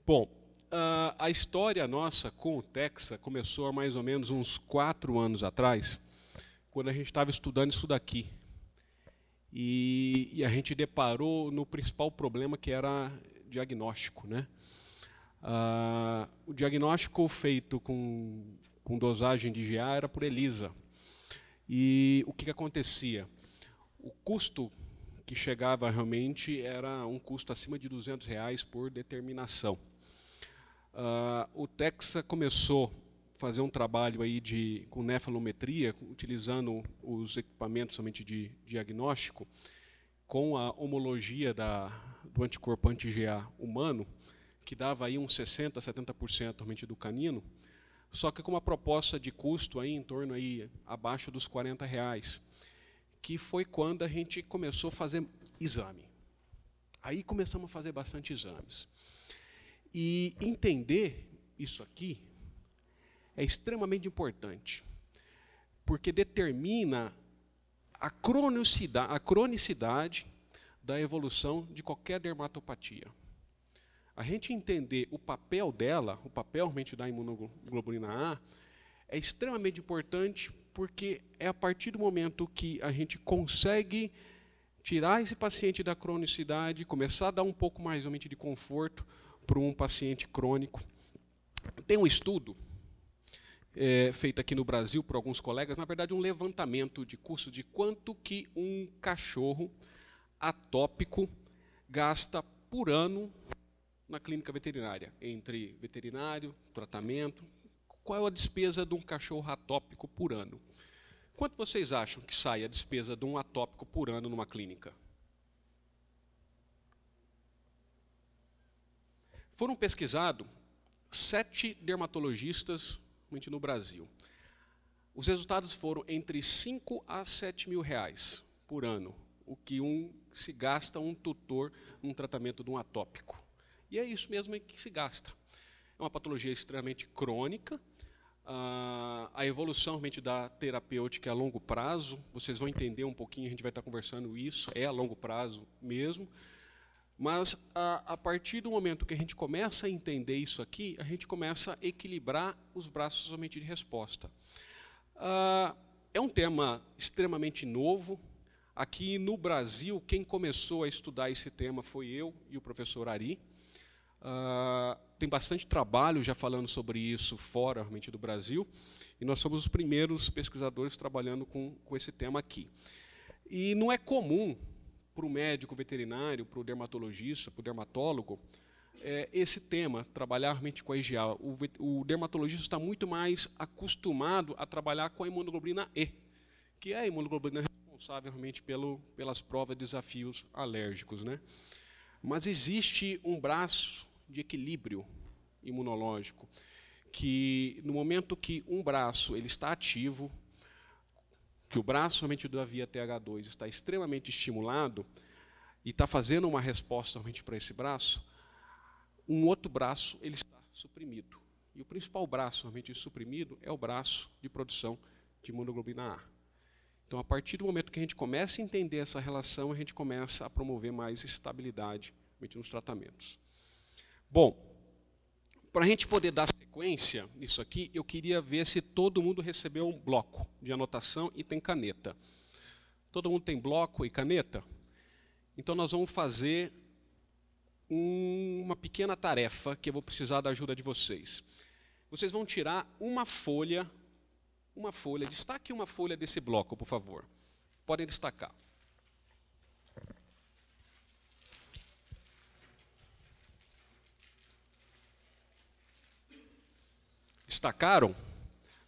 Bom, a história nossa com o Texa começou há mais ou menos uns 4 anos atrás, quando a gente estava estudando isso daqui. E a gente deparou no principal problema, que era diagnóstico, né? O diagnóstico feito com dosagem de GA era por ELISA. E o que acontecia? O custo que chegava realmente era um custo acima de R$ 200 por determinação. O Texa começou a fazer um trabalho aí com nefalometria, utilizando os equipamentos somente de diagnóstico, com a homologia do anticorpo anti-GA humano, que dava aí uns 60%, 70% realmente do canino, só que com uma proposta de custo aí em torno aí abaixo dos R$ 40, que foi quando a gente começou a fazer exame. Aí começamos a fazer bastante exames. E entender isso aqui é extremamente importante, porque determina a cronicidade da evolução de qualquer dermatopatia. A gente entender o papel dela, o papel realmente da imunoglobulina A, é extremamente importante, porque é a partir do momento que a gente consegue tirar esse paciente da cronicidade, começar a dar um pouco mais realmente de conforto para um paciente crônico. Tem um estudo feito aqui no Brasil por alguns colegas, na verdade um levantamento de custo de quanto que um cachorro atópico gasta por ano na clínica veterinária, entre veterinário, tratamento. Qual é a despesa de um cachorro atópico por ano? Quanto vocês acham que sai a despesa de um atópico por ano numa clínica? Foram pesquisados 7 dermatologistas no Brasil. Os resultados foram entre 5 a 7 mil reais por ano, o que se gasta um tutor num tratamento de um atópico. E é isso mesmo que se gasta. É uma patologia extremamente crônica. A evolução realmente da terapêutica é a longo prazo. Vocês vão entender um pouquinho, a gente vai estar conversando isso, é a longo prazo mesmo. Mas, a partir do momento que a gente começa a entender isso aqui, a gente começa a equilibrar os braços somente de resposta. É um tema extremamente novo. Aqui no Brasil, quem começou a estudar esse tema foi eu e o professor Ari. Tem bastante trabalho já falando sobre isso fora realmente do Brasil, e nós somos os primeiros pesquisadores trabalhando com esse tema aqui. E não é comum para o médico veterinário, para o dermatologista, para o dermatólogo, esse tema, trabalhar realmente com a IgA. O dermatologista está muito mais acostumado a trabalhar com a imunoglobulina E, que é a imunoglobulina responsável realmente pelas provas de desafios alérgicos, né? Mas existe um braço de equilíbrio imunológico, que no momento que um braço ele está ativo, que o braço somente da via TH2 está extremamente estimulado e está fazendo uma resposta realmente para esse braço, um outro braço ele está suprimido. E o principal braço realmente suprimido é o braço de produção de imunoglobulina A. Então, a partir do momento que a gente começa a entender essa relação, a gente começa a promover mais estabilidade realmente nos tratamentos. Bom, para a gente poder dar sequência nisso aqui, eu queria ver se todo mundo recebeu um bloco de anotação e tem caneta. Todo mundo tem bloco e caneta? Então nós vamos fazer uma pequena tarefa que eu vou precisar da ajuda de vocês. Vocês vão tirar uma folha, destaque uma folha desse bloco, por favor. Podem destacar. Destacaram?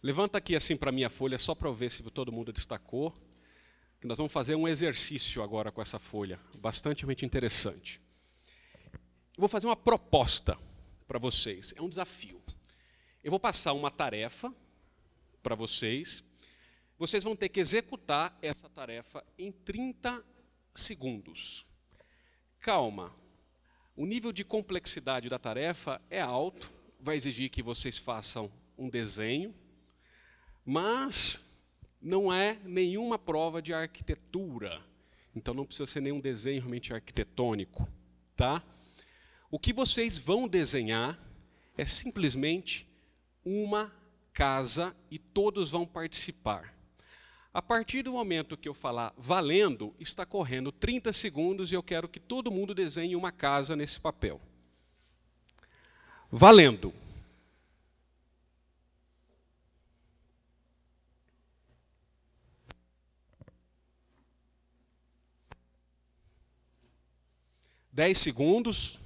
Levanta aqui assim para a minha folha, só para eu ver se todo mundo destacou. Que nós vamos fazer um exercício agora com essa folha, bastante interessante. Eu vou fazer uma proposta para vocês, é um desafio. Eu vou passar uma tarefa para vocês. Vocês vão ter que executar essa tarefa em 30 segundos. Calma, o nível de complexidade da tarefa é alto, vai exigir que vocês façam um desenho, mas não é nenhuma prova de arquitetura. Então não precisa ser nenhum desenho realmente arquitetônico, tá? O que vocês vão desenhar é simplesmente uma casa e todos vão participar. A partir do momento que eu falar valendo, está correndo 30 segundos e eu quero que todo mundo desenhe uma casa nesse papel. Valendo. Dez segundos.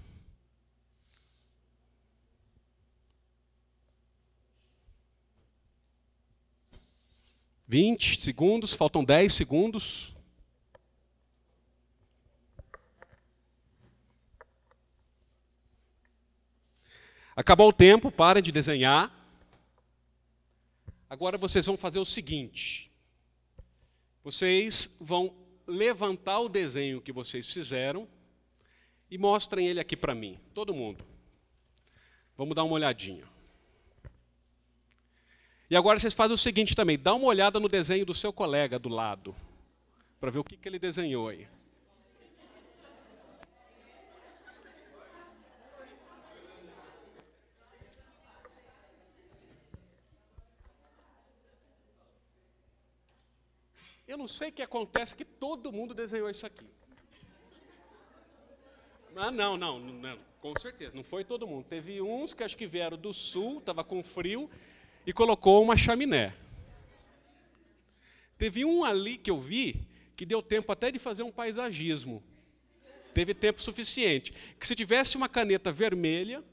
20 segundos, faltam 10 segundos. Acabou o tempo, parem de desenhar. Agora vocês vão fazer o seguinte. Vocês vão levantar o desenho que vocês fizeram e mostrem ele aqui para mim, todo mundo. Vamos dar uma olhadinha. E agora vocês fazem o seguinte também, dá uma olhada no desenho do seu colega do lado, para ver o que ele desenhou aí. Eu não sei o que acontece, que todo mundo desenhou isso aqui. Ah, não, com certeza, não foi todo mundo. Teve uns que acho que vieram do sul, estava com frio, e colocou uma chaminé. Teve um ali que eu vi, que deu tempo até de fazer um paisagismo. Teve tempo suficiente. Que se tivesse uma caneta vermelha,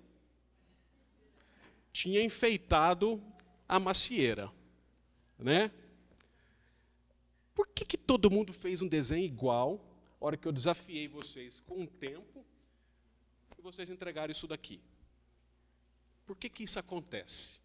tinha enfeitado a macieira. Né? Por que todo mundo fez um desenho igual, a hora que eu desafiei vocês com um tempo, e vocês entregaram isso daqui? Por que isso acontece?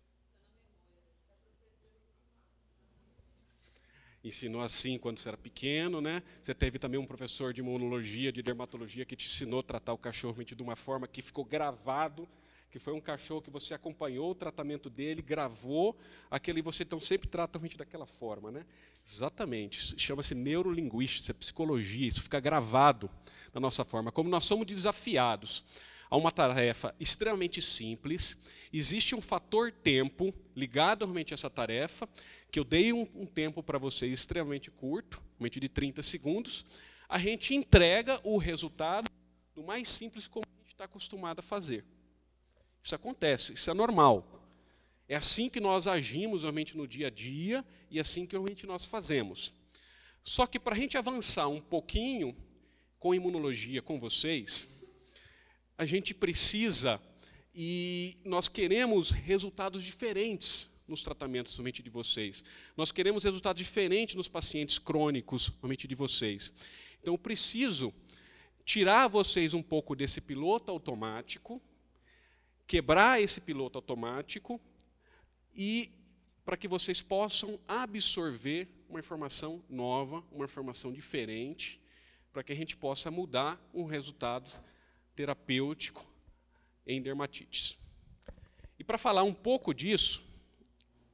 Ensinou assim quando você era pequeno, né? Você teve também um professor de imunologia, de dermatologia, que te ensinou a tratar o cachorro de uma forma que ficou gravado, que foi um cachorro que você acompanhou o tratamento dele, gravou, aquele você então sempre trata daquela forma, né? Exatamente, chama-se neurolinguística, é psicologia, isso fica gravado na nossa forma. Como nós somos desafiados a uma tarefa extremamente simples, existe um fator tempo ligado realmente a essa tarefa, que eu dei um tempo para vocês extremamente curto, realmente de 30 segundos, a gente entrega o resultado do mais simples como a gente está acostumado a fazer. Isso acontece, isso é normal. É assim que nós agimos realmente no dia a dia e assim que realmente nós fazemos. Só que para a gente avançar um pouquinho com imunologia com vocês, a gente precisa e nós queremos resultados diferentes nos tratamentos somente de vocês. Nós queremos resultados diferentes nos pacientes crônicos somente de vocês. Então, eu preciso tirar vocês um pouco desse piloto automático, quebrar esse piloto automático e para que vocês possam absorver uma informação nova, uma informação diferente, para que a gente possa mudar um resultado terapêutico em dermatites. E para falar um pouco disso,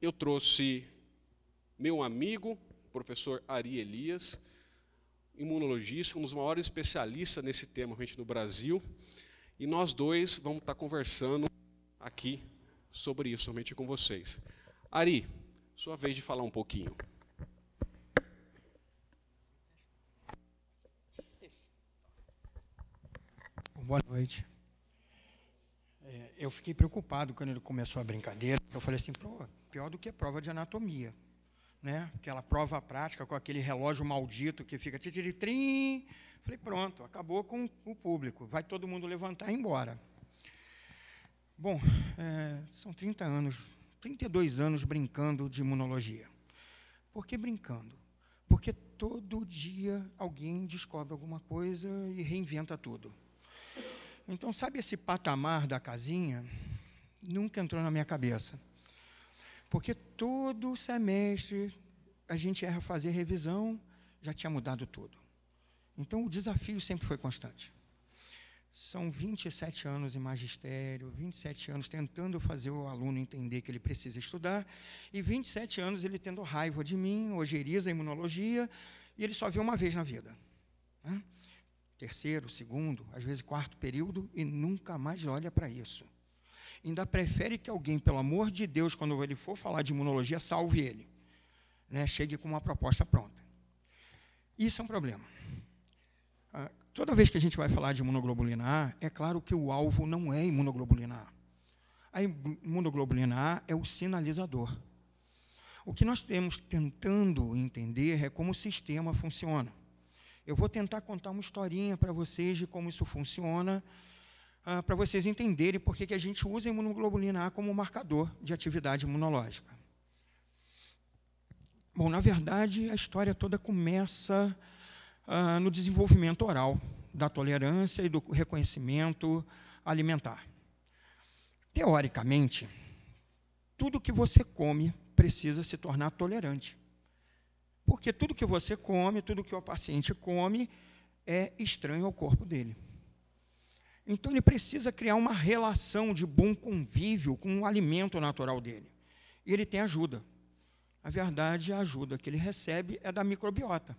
eu trouxe meu amigo, professor Ari Elias, imunologista, um dos maiores especialistas nesse tema realmente no Brasil, e nós dois vamos estar conversando aqui sobre isso, somente com vocês. Ari, sua vez de falar um pouquinho. Boa noite. Eu fiquei preocupado quando ele começou a brincadeira. Eu falei assim, pior do que a prova de anatomia, né? Aquela prova prática com aquele relógio maldito que fica titiritrim. Falei, pronto, acabou com o público. Vai todo mundo levantar e ir embora. Bom, são 30 anos, 32 anos brincando de imunologia. Por que brincando? Porque todo dia alguém descobre alguma coisa e reinventa tudo. Então, sabe esse patamar da casinha? Nunca entrou na minha cabeça. Porque todo semestre a gente erra fazer revisão, já tinha mudado tudo. Então, o desafio sempre foi constante. São 27 anos em magistério, 27 anos tentando fazer o aluno entender que ele precisa estudar, e 27 anos ele tendo raiva de mim, ojeriza a imunologia, e ele só vê uma vez na vida. Né? terceiro, segundo, às vezes quarto período, e nunca mais olha para isso. Ainda prefere que alguém, pelo amor de Deus, quando ele for falar de imunologia, salve ele, né? Chegue com uma proposta pronta. Isso é um problema. Toda vez que a gente vai falar de imunoglobulina A, é claro que o alvo não é imunoglobulina A. A imunoglobulina A é o sinalizador. O que nós temos tentando entender é como o sistema funciona. Eu vou tentar contar uma historinha para vocês de como isso funciona, para vocês entenderem por que a gente usa a imunoglobulina A como marcador de atividade imunológica. Bom, na verdade, a história toda começa no desenvolvimento oral, da tolerância e do reconhecimento alimentar. Teoricamente, tudo que você come precisa se tornar tolerante. Porque tudo que você come, tudo que o paciente come, é estranho ao corpo dele. Então, ele precisa criar uma relação de bom convívio com o alimento natural dele. E ele tem ajuda. Na verdade, a ajuda que ele recebe é da microbiota.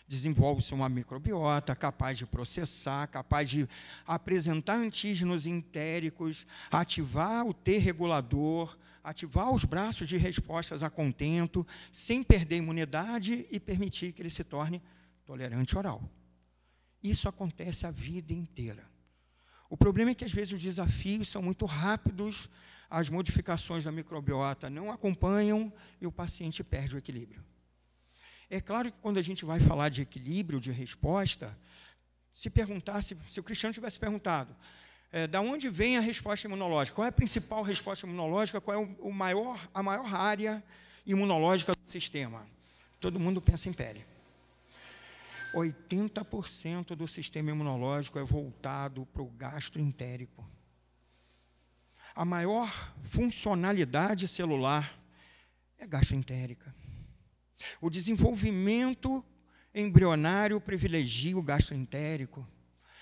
Desenvolve-se uma microbiota capaz de processar, capaz de apresentar antígenos entéricos, ativar o T regulador, ativar os braços de respostas a contento, sem perder a imunidade e permitir que ele se torne tolerante oral. Isso acontece a vida inteira. O problema é que, às vezes, os desafios são muito rápidos, as modificações da microbiota não acompanham e o paciente perde o equilíbrio. É claro que, quando a gente vai falar de equilíbrio, de resposta, se o Cristiano tivesse perguntado, da onde vem a resposta imunológica? Qual é a principal resposta imunológica? Qual é a maior área imunológica do sistema? Todo mundo pensa em pele. 80% do sistema imunológico é voltado para o gastroentérico. A maior funcionalidade celular é gastroentérica. O desenvolvimento embrionário privilegia o gastroentérico.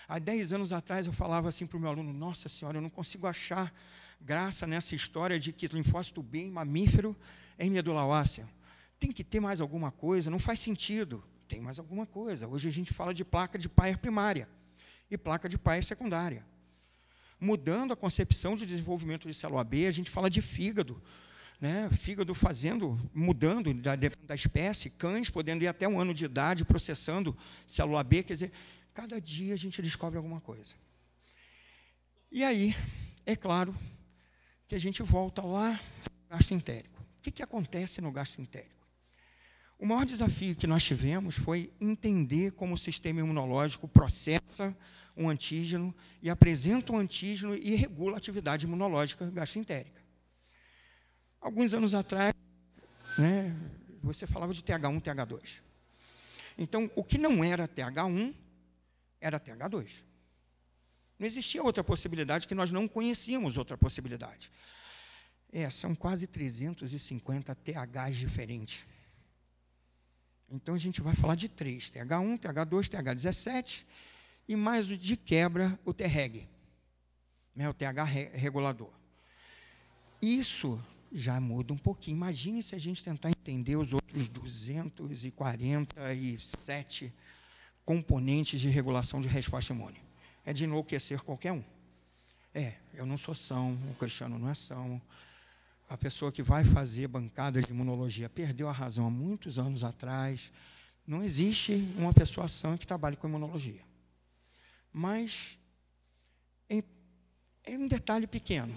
Há 10 anos atrás eu falava assim para o meu aluno, nossa senhora, eu não consigo achar graça nessa história de que linfócito B em mamífero é em medula óssea. Tem que ter mais alguma coisa, não faz sentido. Tem mais alguma coisa. Hoje a gente fala de placa de Peyer primária e placa de Peyer secundária. Mudando a concepção de desenvolvimento de célula B, a gente fala de fígado, né? Fígado mudando da espécie, cães podendo ir até 1 ano de idade processando célula B, quer dizer, cada dia a gente descobre alguma coisa. E aí, é claro que a gente volta lá no gastroentérico. O que acontece no gastroentérico? O maior desafio que nós tivemos foi entender como o sistema imunológico processa um antígeno e apresenta um antígeno e regula a atividade imunológica gastroentérica. Alguns anos atrás, né, você falava de TH1, TH2. Então, o que não era TH1 era TH2. Não existia outra possibilidade, que nós não conhecíamos outra possibilidade. São quase 350 THs diferentes. Então, a gente vai falar de 3, TH1, TH2, TH17, e mais o de quebra, o Treg, né, o TH regulador. Isso já muda um pouquinho. Imagine se a gente tentar entender os outros 247 componentes de regulação de resposta imune. É de enlouquecer qualquer um. Eu não sou são, o Cristiano não é são. A pessoa que vai fazer bancada de imunologia perdeu a razão há muitos anos atrás. Não existe uma pessoa sã que trabalhe com imunologia. Mas é um detalhe pequeno.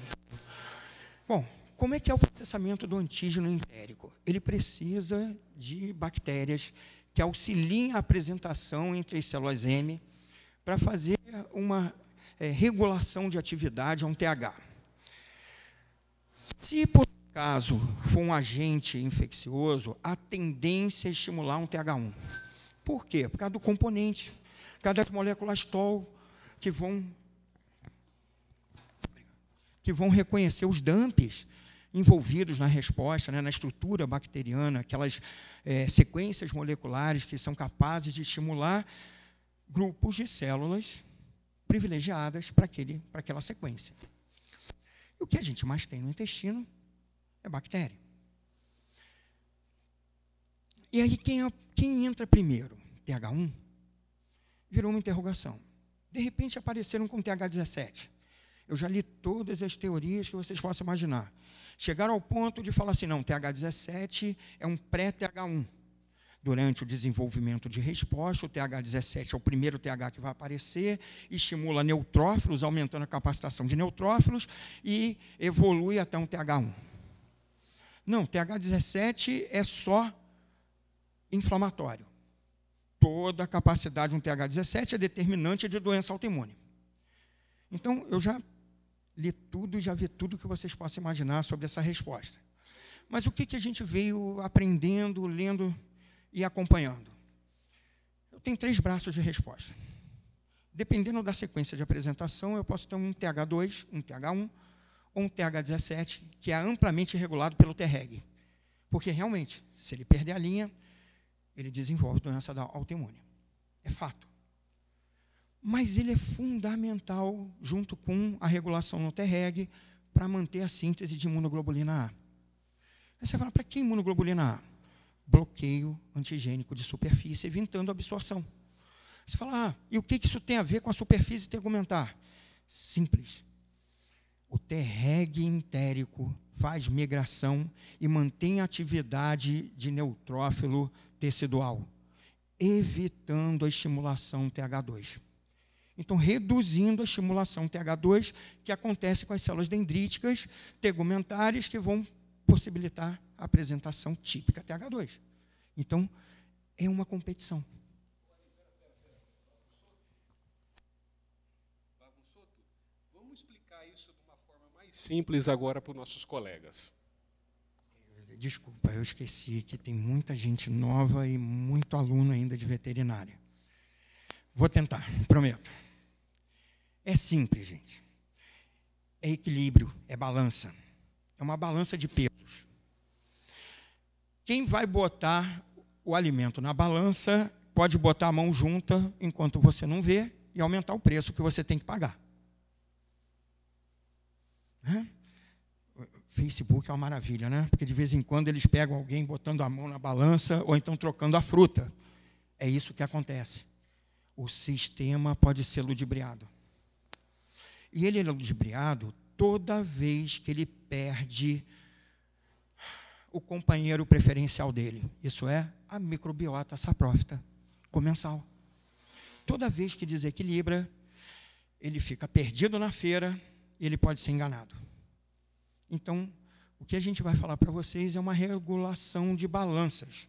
Bom, como é que é o processamento do antígeno entérico? Ele precisa de bactérias que auxiliem a apresentação entre as células M para fazer uma regulação de atividade a um TH. Se, por acaso, for um agente infeccioso, a tendência é estimular um TH1. Por quê? Por causa do componente, por causa das moléculas TOL que vão reconhecer os dumps envolvidos na resposta, né, na estrutura bacteriana, aquelas sequências moleculares que são capazes de estimular grupos de células privilegiadas para aquela sequência. O que a gente mais tem no intestino é bactéria. E aí, quem entra primeiro? TH1? virou uma interrogação. De repente apareceram com TH17. Eu já li todas as teorias que vocês possam imaginar. Chegaram ao ponto de falar assim, não, TH17 é um pré-TH1. Durante o desenvolvimento de resposta, o TH17 é o primeiro TH que vai aparecer, estimula neutrófilos, aumentando a capacitação de neutrófilos, e evolui até um TH1. Não, TH17 é só inflamatório. Toda a capacidade de um TH17 é determinante de doença autoimune. Então, eu já li tudo e já vi tudo que vocês possam imaginar sobre essa resposta. Mas o que a gente veio aprendendo, lendo e acompanhando? Eu tenho 3 braços de resposta. Dependendo da sequência de apresentação, eu posso ter um TH2, um TH1 ou um TH17, que é amplamente regulado pelo Treg. Porque, realmente, se ele perder a linha, ele desenvolve doença autoimune. É fato. Mas ele é fundamental, junto com a regulação no Treg, para manter a síntese de imunoglobulina A. Aí você fala, para que imunoglobulina A? Bloqueio antigênico de superfície, evitando a absorção. Você fala, e o que isso tem a ver com a superfície tegumentar? Simples. O Treg entérico faz migração e mantém a atividade de neutrófilo tecidual, evitando a estimulação TH2. Então, reduzindo a estimulação TH2, que acontece com as células dendríticas tegumentares, que vão possibilitar a apresentação típica TH2. Então, é uma competição. Vamos explicar isso de uma forma mais simples agora para os nossos colegas. Desculpa, eu esqueci que tem muita gente nova e muito aluno ainda de veterinária. Vou tentar, prometo. É simples, gente. É equilíbrio, é balança. É uma balança de pesos. Quem vai botar o alimento na balança pode botar a mão junta enquanto você não vê e aumentar o preço que você tem que pagar. Facebook é uma maravilha, né? Porque de vez em quando eles pegam alguém botando a mão na balança ou então trocando a fruta. É isso que acontece. O sistema pode ser ludibriado. E ele é ludibriado toda vez que ele perde o companheiro preferencial dele. Isso é a microbiota saprófita comensal. Toda vez que desequilibra, ele fica perdido na feira e ele pode ser enganado. Então, o que a gente vai falar para vocês é uma regulação de balanças,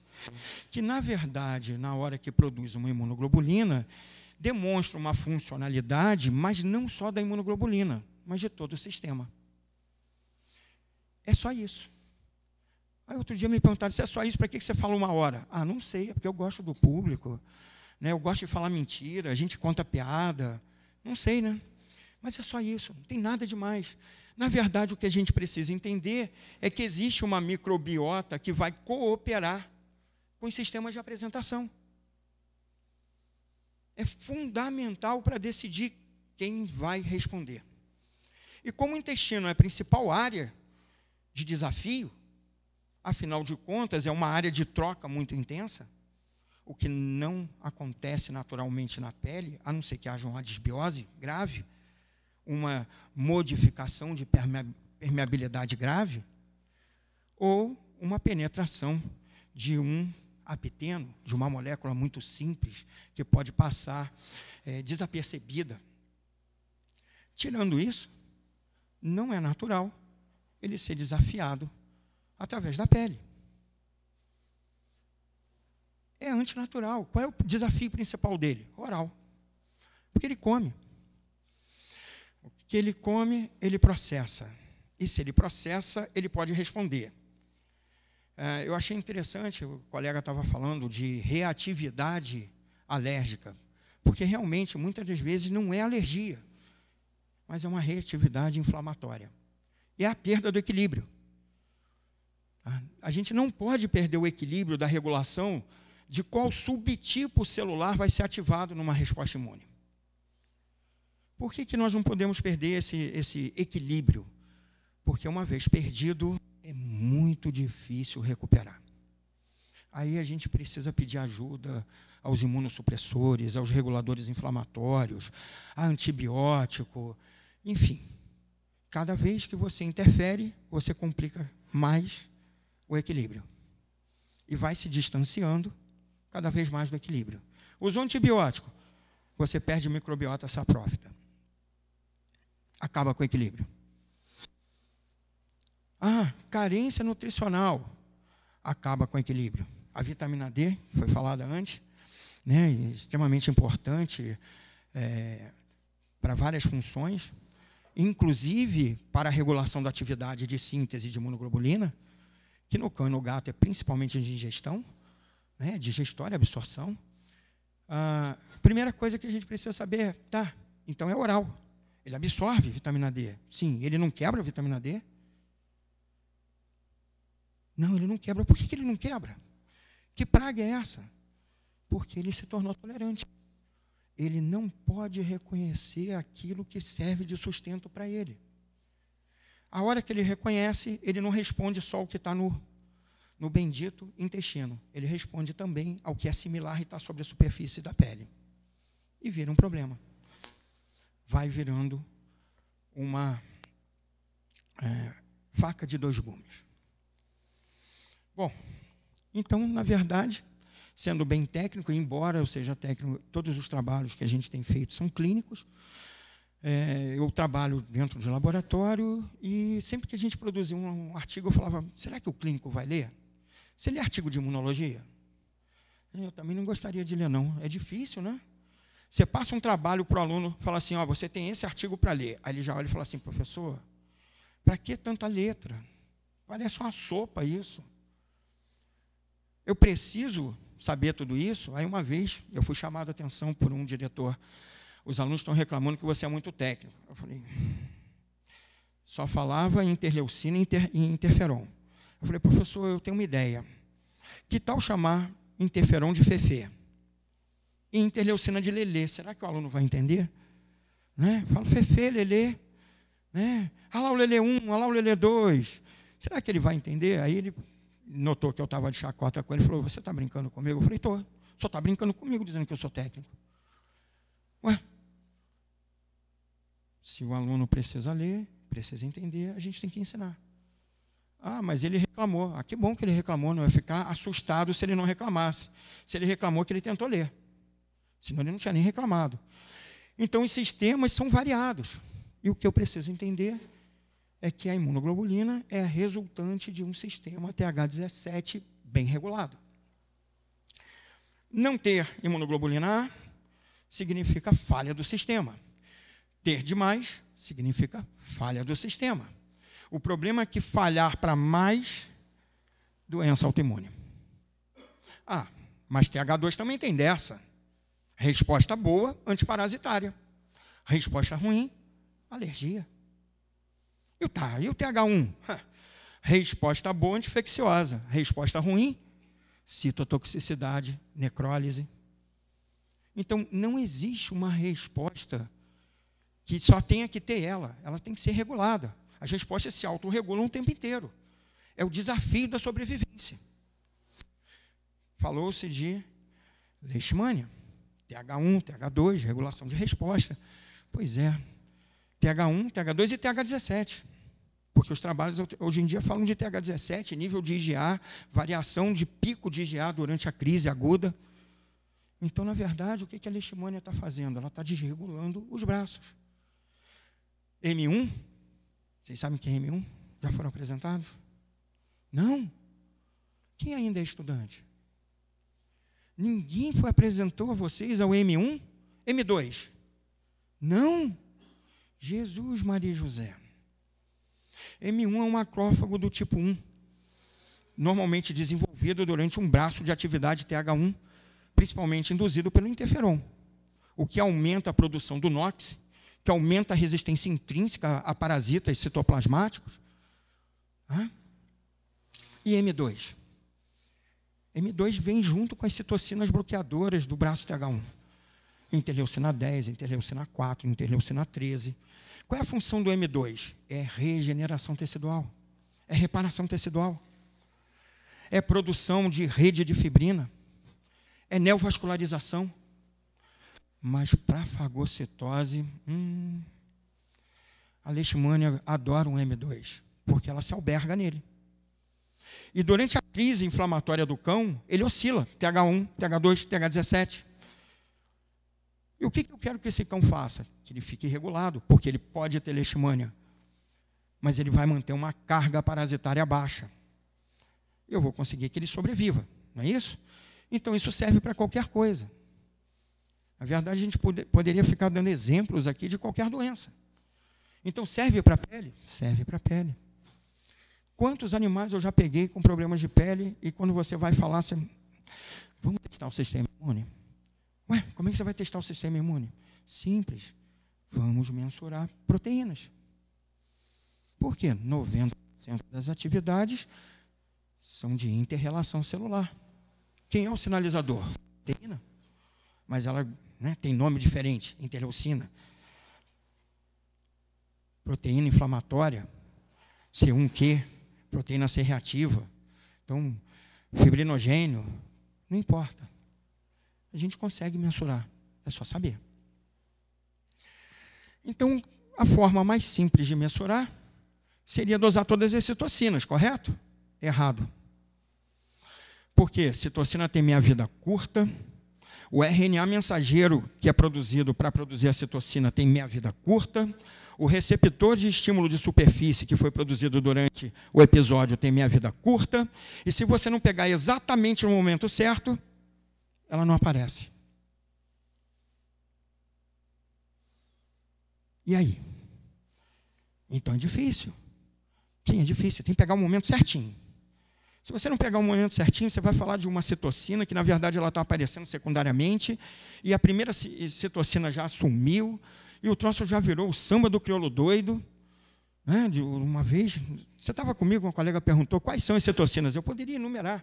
que, na verdade, na hora que produz uma imunoglobulina, demonstra uma funcionalidade, mas não só da imunoglobulina, mas de todo o sistema. É só isso. Aí, outro dia me perguntaram, se é só isso, para que você fala 1 hora? Ah, não sei, é porque eu gosto do público, né? Eu gosto de falar mentira, a gente conta piada, não sei, né? Mas é só isso, não tem nada demais. Na verdade, o que a gente precisa entender é que existe uma microbiota que vai cooperar com os sistemas de apresentação. É fundamental para decidir quem vai responder. E como o intestino é a principal área de desafio, afinal de contas, é uma área de troca muito intensa, o que não acontece naturalmente na pele, a não ser que haja uma disbiose grave, uma modificação de permeabilidade grave, ou uma penetração de um apiteno, de uma molécula muito simples, que pode passar desapercebida. Tirando isso, não é natural ele ser desafiado através da pele. É antinatural. Qual é o desafio principal dele? Oral. Porque ele come. O que ele come, ele processa. E se ele processa, ele pode responder. Eu achei interessante, o colega estava falando de reatividade alérgica, porque realmente, muitas das vezes, não é alergia, mas é uma reatividade inflamatória. E é a perda do equilíbrio. A gente não pode perder o equilíbrio da regulação de qual subtipo celular vai ser ativado numa resposta imune. Por que nós não podemos perder esse equilíbrio? Porque uma vez perdido, é muito difícil recuperar. aí a gente precisa pedir ajuda aos imunossupressores, aos reguladores inflamatórios, a antibiótico, enfim. Cada vez que você interfere, você complica mais o equilíbrio. E vai se distanciando cada vez mais do equilíbrio. Usou antibiótico, você perde microbiota saprófita. Acaba com o equilíbrio. Carência nutricional, acaba com o equilíbrio. A vitamina D, foi falada antes, né, extremamente importante para várias funções, inclusive para a regulação da atividade de síntese de imunoglobulina, que no cão e no gato é principalmente de digestão, né, digestória, absorção. A primeira coisa que a gente precisa saber é, então é oral. Ele absorve vitamina D. Sim, ele não quebra a vitamina D? Não, ele não quebra. Por que ele não quebra? Que praga é essa? Porque ele se tornou tolerante. Ele não pode reconhecer aquilo que serve de sustento para ele. A hora que ele reconhece, ele não responde só ao que está no bendito intestino. Ele responde também ao que é similar e está sobre a superfície da pele. E vira um problema. Vai virando uma faca de dois gumes. Bom, então, na verdade, sendo bem técnico, embora eu seja técnico, todos os trabalhos que a gente tem feito são clínicos. Eu trabalho dentro de laboratório e sempre que a gente produzia um artigo, eu falava, será que o clínico vai ler? Você lê artigo de imunologia? Eu também não gostaria de ler, não. É difícil, né? Você passa um trabalho para o aluno, fala assim, você tem esse artigo para ler. Aí ele já olha e fala assim, professor, para que tanta letra? Parece uma sopa isso. Eu preciso saber tudo isso. Aí uma vez eu fui chamado a atenção por um diretor. Os alunos estão reclamando que você é muito técnico. Eu falei, só falava em interleucina e interferon. Eu falei, professor, eu tenho uma ideia. Que tal chamar interferon de Fefe? E interleucina de Lelê? Será que o aluno vai entender? Né? Falo Fefe, Lelê. Né? Olha lá o Lelê 1, olha lá o Lelê 2. Será que ele vai entender? Aí ele notou que eu estava de chacota com ele e falou, você está brincando comigo? Eu falei, estou. Só está brincando comigo, dizendo que eu sou técnico. Ué, se o aluno precisa ler, precisa entender, a gente tem que ensinar. Mas ele reclamou. Que bom que ele reclamou, não ia ficar assustado se ele não reclamasse. Se ele reclamou, que ele tentou ler. Senão ele não tinha nem reclamado. Então, os sistemas são variados. E o que eu preciso entender é que a imunoglobulina é a resultante de um sistema TH17 bem regulado. Não ter imunoglobulina A significa falha do sistema. Ter demais significa falha do sistema. O problema é que falhar para mais, doença autoimune. Mas TH2 também tem dessa. Resposta boa, antiparasitária. Resposta ruim, alergia. E o TH1? Resposta boa, anti-infecciosa. Resposta ruim, citotoxicidade, necrólise. Então, não existe uma resposta que só tenha que ter ela. Ela tem que ser regulada. As respostas se autorregulam o tempo inteiro. É o desafio da sobrevivência. Falou-se de leishmania, TH1, TH2, regulação de resposta. Pois é, TH1, TH2 e TH17. Porque os trabalhos hoje em dia falam de TH17, nível de IgA, variação de pico de IgA durante a crise aguda. Então, na verdade, o que a leishmania está fazendo? Ela está desregulando os braços. M1, vocês sabem o que é M1? Já foram apresentados? Não? Quem ainda é estudante? Ninguém apresentou a vocês ao M1? M2? Não? Jesus, Maria e José. M1 é um macrófago do tipo 1, normalmente desenvolvido durante um braço de atividade TH1, principalmente induzido pelo interferon, o que aumenta a produção do NOx, que aumenta a resistência intrínseca a parasitas citoplasmáticos. E M2? M2 vem junto com as citocinas bloqueadoras do braço TH1. Interleucina 10, interleucina 4, interleucina 13. Qual é a função do M2? É regeneração tecidual. É reparação tecidual. é produção de rede de fibrina, é neovascularização. Mas para fagocitose, a leishmania adora um M2, porque ela se alberga nele. E durante a crise inflamatória do cão, ele oscila, TH1, TH2, TH17. E o que eu quero que esse cão faça? Que ele fique regulado, porque ele pode ter leishmania, mas ele vai manter uma carga parasitária baixa. Eu vou conseguir que ele sobreviva, não é isso? Então, isso serve para qualquer coisa. Na verdade, a gente poderia ficar dando exemplos aqui de qualquer doença. Então, serve para a pele? Serve para a pele. Quantos animais eu já peguei com problemas de pele e quando você vai falar, você... vamos testar o sistema imune? Ué, como é que você vai testar o sistema imune? Simples. Vamos mensurar proteínas. Por quê? 90% das atividades são de inter-relação celular. Quem é o sinalizador? Proteína. Mas ela, né, tem nome diferente, interleucina. Proteína inflamatória, C1Q, proteína C reativa. Então, fibrinogênio, não importa. A gente consegue mensurar, é só saber. Então, a forma mais simples de mensurar seria dosar todas as citocinas, correto? Errado. Porque citocina tem meia-vida curta, o RNA mensageiro que é produzido para produzir a citocina tem meia-vida curta, o receptor de estímulo de superfície que foi produzido durante o episódio tem meia-vida curta, e se você não pegar exatamente no momento certo, ela não aparece. E aí? Então é difícil. Sim, é difícil, tem que pegar o momento certinho. Se você não pegar o momento certinho, você vai falar de uma citocina que, na verdade, ela está aparecendo secundariamente, e a primeira citocina já sumiu, e o troço já virou o samba do crioulo doido. Né? De uma vez, você estava comigo, uma colega perguntou quais são as citocinas. Eu poderia enumerar.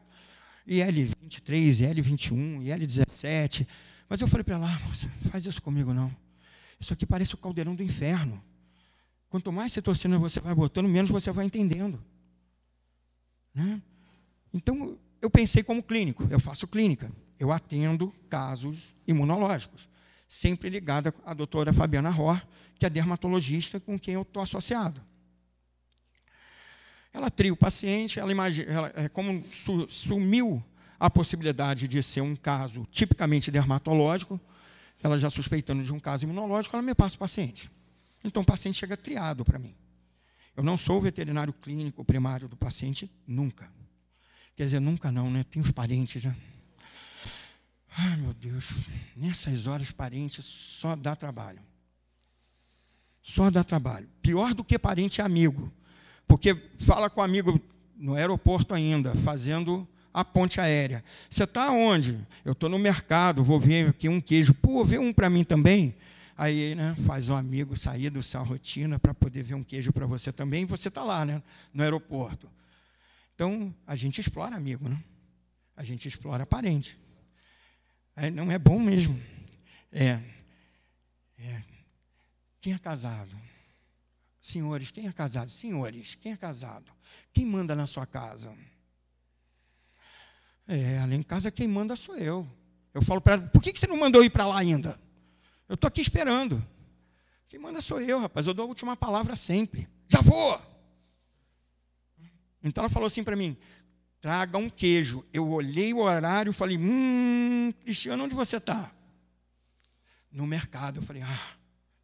IL-23, IL-21, IL-17. Mas eu falei para ela, moça, faz isso comigo não. Isso aqui parece o caldeirão do inferno. Quanto mais citocina você vai botando, menos você vai entendendo. Né? Então, eu pensei como clínico, eu faço clínica, eu atendo casos imunológicos, sempre ligada à doutora Fabiana Rohr, que é dermatologista com quem eu estou associado. Ela tria o paciente, como sumiu a possibilidade de ser um caso tipicamente dermatológico, ela já suspeitando de um caso imunológico, ela me passa o paciente. Então, o paciente chega triado para mim. Eu não sou o veterinário clínico primário do paciente, nunca. Quer dizer, nunca não, né? Tem os parentes, né? Ai, meu Deus, nessas horas, parentes só dá trabalho. Só dá trabalho. Pior do que parente é amigo. Porque fala com o amigo no aeroporto ainda, fazendo a ponte aérea. Você está onde? Eu estou no mercado, vou ver aqui um queijo. Pô, vê um para mim também. Aí, né, faz o amigo sair do sua rotina para poder ver um queijo para você também. E você está lá, né, no aeroporto. Então, a gente explora amigo, né? A gente explora parente. Não é bom mesmo. Quem é casado? Senhores, quem é casado? Senhores, quem é casado? Quem manda na sua casa? Além de casa, quem manda sou eu. Eu falo para ela, por que você não mandou ir para lá ainda? Eu estou aqui esperando. Quem manda sou eu, rapaz. Eu dou a última palavra sempre. Já vou! Então ela falou assim para mim, traga um queijo. Eu olhei o horário e falei, Cristiano, onde você está? No mercado. Eu falei,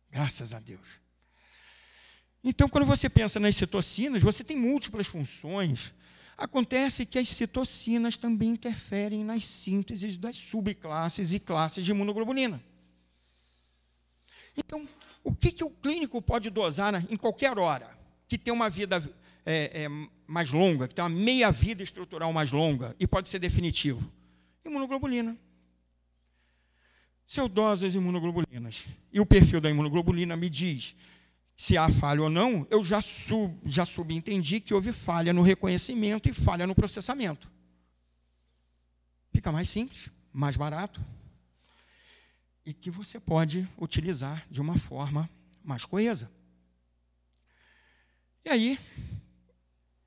graças a Deus. Então, quando você pensa nas citocinas, você tem múltiplas funções. Acontece que as citocinas também interferem nas sínteses das subclasses e classes de imunoglobulina. Então, o que o clínico pode dosar em qualquer hora, que tem uma vida mais longa, que tem uma meia-vida estrutural mais longa, e pode ser definitivo? Imunoglobulina. Se eu doso as imunoglobulinas, e o perfil da imunoglobulina me diz se há falha ou não, eu já subentendi que houve falha no reconhecimento e falha no processamento. Fica mais simples, mais barato, e que você pode utilizar de uma forma mais coesa. E aí,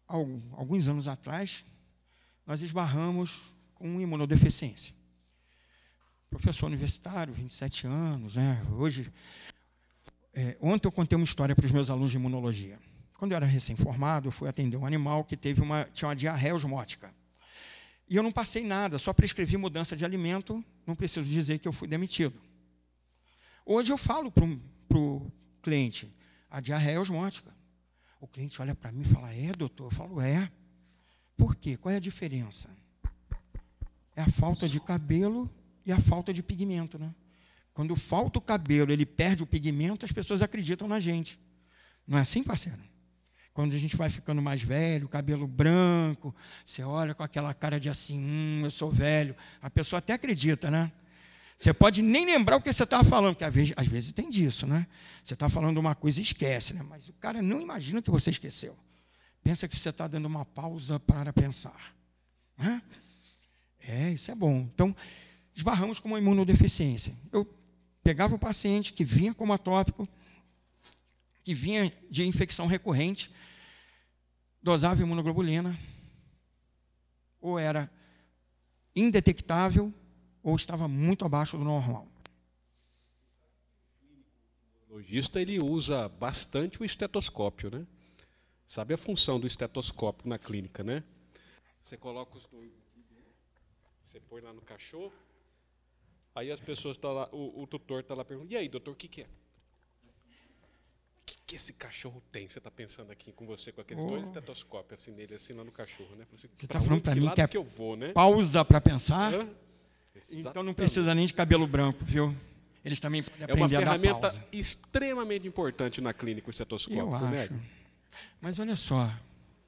alguns anos atrás, nós esbarramos com imunodeficiência. Professor universitário, 27 anos, né? Hoje, ontem eu contei uma história para os meus alunos de imunologia. Quando eu era recém-formado, eu fui atender um animal que tinha uma diarreia osmótica. E eu não passei nada, só prescrevi mudança de alimento, não preciso dizer que eu fui demitido. Hoje eu falo para o cliente, a diarreia é osmótica. O cliente olha para mim e fala, doutor? Eu falo, Por quê? Qual é a diferença? É a falta de cabelo e a falta de pigmento, né? Quando falta o cabelo, ele perde o pigmento, as pessoas acreditam na gente. Não é assim, parceiro? Quando a gente vai ficando mais velho, cabelo branco, você olha com aquela cara de assim, eu sou velho. A pessoa até acredita, né? Você pode nem lembrar o que você estava falando, porque às vezes tem disso, né? Você está falando uma coisa e esquece, né? Mas o cara não imagina que você esqueceu. Pensa que você está dando uma pausa para pensar. Né? Isso é bom. Então, esbarramos com uma imunodeficiência. Eu pegava o paciente que vinha como atópico, que vinha de infecção recorrente, dosava imunoglobulina, ou era indetectável, ou estava muito abaixo do normal. O imunologista, ele usa bastante o estetoscópio, né? Sabe a função do estetoscópio na clínica, né? Você coloca os dois aqui dentro, você põe lá no cachorro, aí as pessoas estão lá, o tutor está lá perguntando, e aí, doutor, o que é? O que esse cachorro tem? Você está pensando aqui com você, com aqueles dois estetoscópios, assim, nele, assim, lá no cachorro, né? Assim, você está falando para mim que eu vou, né? Pausa para pensar? Então não Exatamente. precisa nem de cabelo branco, viu? Eles também podem aprender a dar pausa. É uma ferramenta extremamente importante na clínica, o estetoscópio. Eu acho. Né? Mas olha só,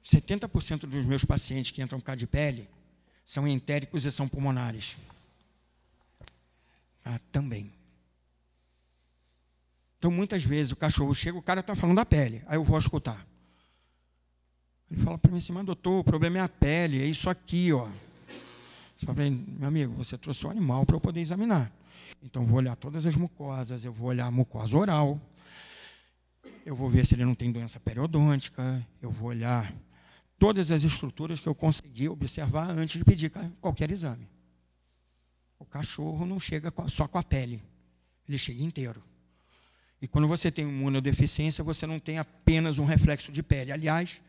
70% dos meus pacientes que entram por causa de pele são entéricos e são pulmonares. Também. Então, muitas vezes, o cachorro chega, o cara está falando da pele, aí eu vou escutar. Ele fala para mim assim, mas doutor, o problema é a pele, é isso aqui, ó. Você fala para ele, meu amigo, você trouxe o animal para eu poder examinar. Então, vou olhar todas as mucosas, eu vou olhar a mucosa oral, eu vou ver se ele não tem doença periodôntica, eu vou olhar todas as estruturas que eu consegui observar antes de pedir qualquer exame. O cachorro não chega só com a pele, ele chega inteiro. E quando você tem imunodeficiência, você não tem apenas um reflexo de pele. Aliás,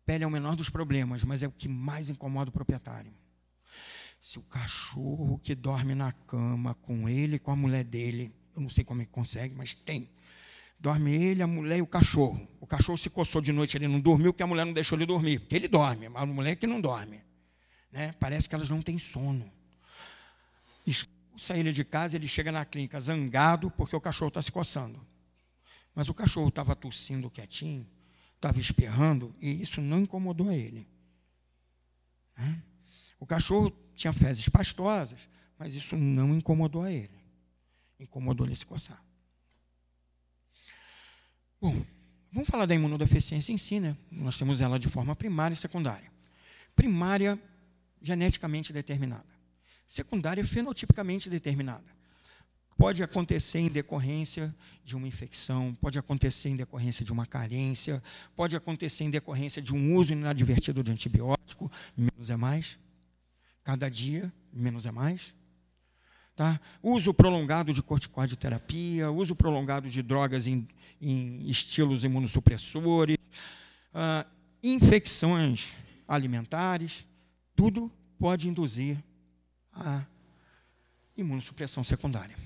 pele é o menor dos problemas, mas é o que mais incomoda o proprietário. Se o cachorro que dorme na cama com ele e com a mulher dele, eu não sei como ele consegue, mas tem. Dorme ele, a mulher e o cachorro. O cachorro se coçou de noite, ele não dormiu, porque a mulher não deixou ele dormir. Porque ele dorme, mas a mulher é que não dorme. Né? Parece que elas não têm sono. Expulsa ele de casa, ele chega na clínica zangado, porque o cachorro está se coçando. Mas o cachorro estava tossindo quietinho, estava esperrando, e isso não incomodou ele. Né? O cachorro tinha fezes pastosas, mas isso não incomodou a ele. Incomodou ele se coçar. Bom, vamos falar da imunodeficiência em si, né? Nós temos ela de forma primária e secundária. Primária, geneticamente determinada. Secundária, fenotipicamente determinada. Pode acontecer em decorrência de uma infecção, pode acontecer em decorrência de uma carência, pode acontecer em decorrência de um uso inadvertido de antibiótico, menos é mais. Cada dia, menos é mais. Tá? Uso prolongado de corticoidoterapia, uso prolongado de drogas em estilos imunossupressores, infecções alimentares, tudo pode induzir a imunossupressão secundária.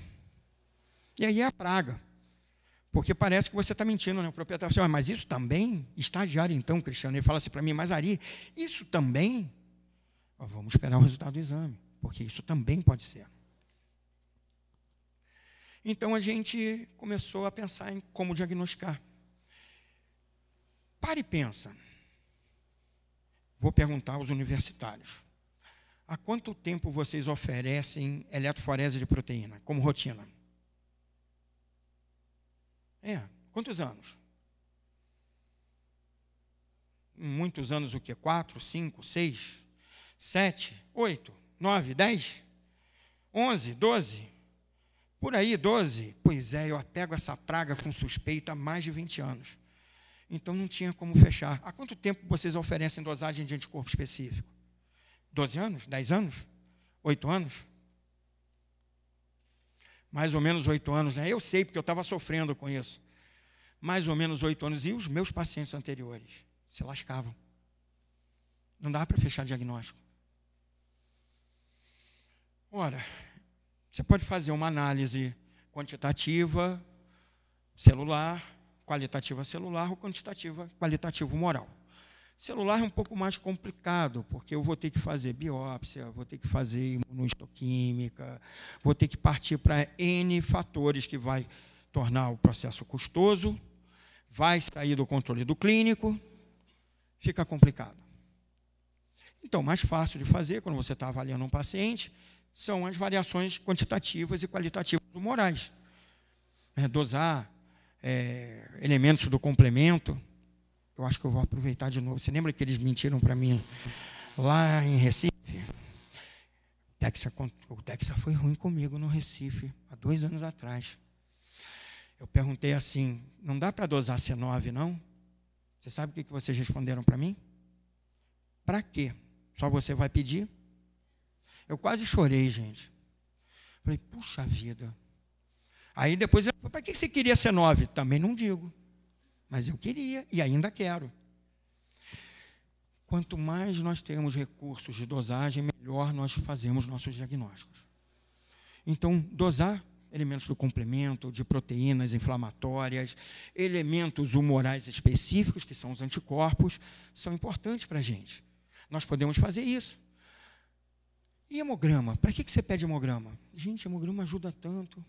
E aí é a praga, porque parece que você está mentindo, né? O proprietário fala, mas isso também? Estagiário então, Cristiano, ele fala assim para mim, mas Ari, isso também? Vamos esperar o resultado do exame, porque isso também pode ser. Então, a gente começou a pensar em como diagnosticar. Para e pensa. Vou perguntar aos universitários. Há quanto tempo vocês oferecem eletroforese de proteína, como rotina? Quantos anos? Muitos anos o quê? 4, 5, 6, 7, 8, 9, 10, 11, 12... Por aí, 12, pois é, eu pego essa praga com suspeita há mais de 20 anos. Então, não tinha como fechar. Há quanto tempo vocês oferecem dosagem de anticorpo específico? 12 anos? 10 anos? 8 anos? Mais ou menos 8 anos, né? Eu sei, porque eu estava sofrendo com isso. Mais ou menos 8 anos. E os meus pacientes anteriores se lascavam. Não dava para fechar diagnóstico. Ora, você pode fazer uma análise quantitativa celular, qualitativa celular ou quantitativa qualitativo moral. Celular é um pouco mais complicado, porque eu vou ter que fazer biópsia, vou ter que fazer imunohistoquímica, vou ter que partir para N fatores que vai tornar o processo custoso, vai sair do controle do clínico, fica complicado. Então, mais fácil de fazer, quando você está avaliando um paciente, são as variações quantitativas e qualitativas morais. Dosar elementos do complemento. Eu acho que eu vou aproveitar de novo. Você lembra que eles mentiram para mim lá em Recife? O Dexa foi ruim comigo no Recife, há 2 anos atrás. Eu perguntei assim, não dá para dosar C9, não? Você sabe o que vocês responderam para mim? Para quê? Só você vai pedir? Eu quase chorei, gente. Falei, puxa vida. Aí depois, para que você queria C9? Também não digo. Mas eu queria e ainda quero. Quanto mais nós temos recursos de dosagem, melhor nós fazemos nossos diagnósticos. Então, dosar elementos do complemento, de proteínas inflamatórias, elementos humorais específicos, que são os anticorpos, são importantes para a gente. Nós podemos fazer isso. E hemograma? Para que você pede hemograma? Gente, hemograma ajuda tanto.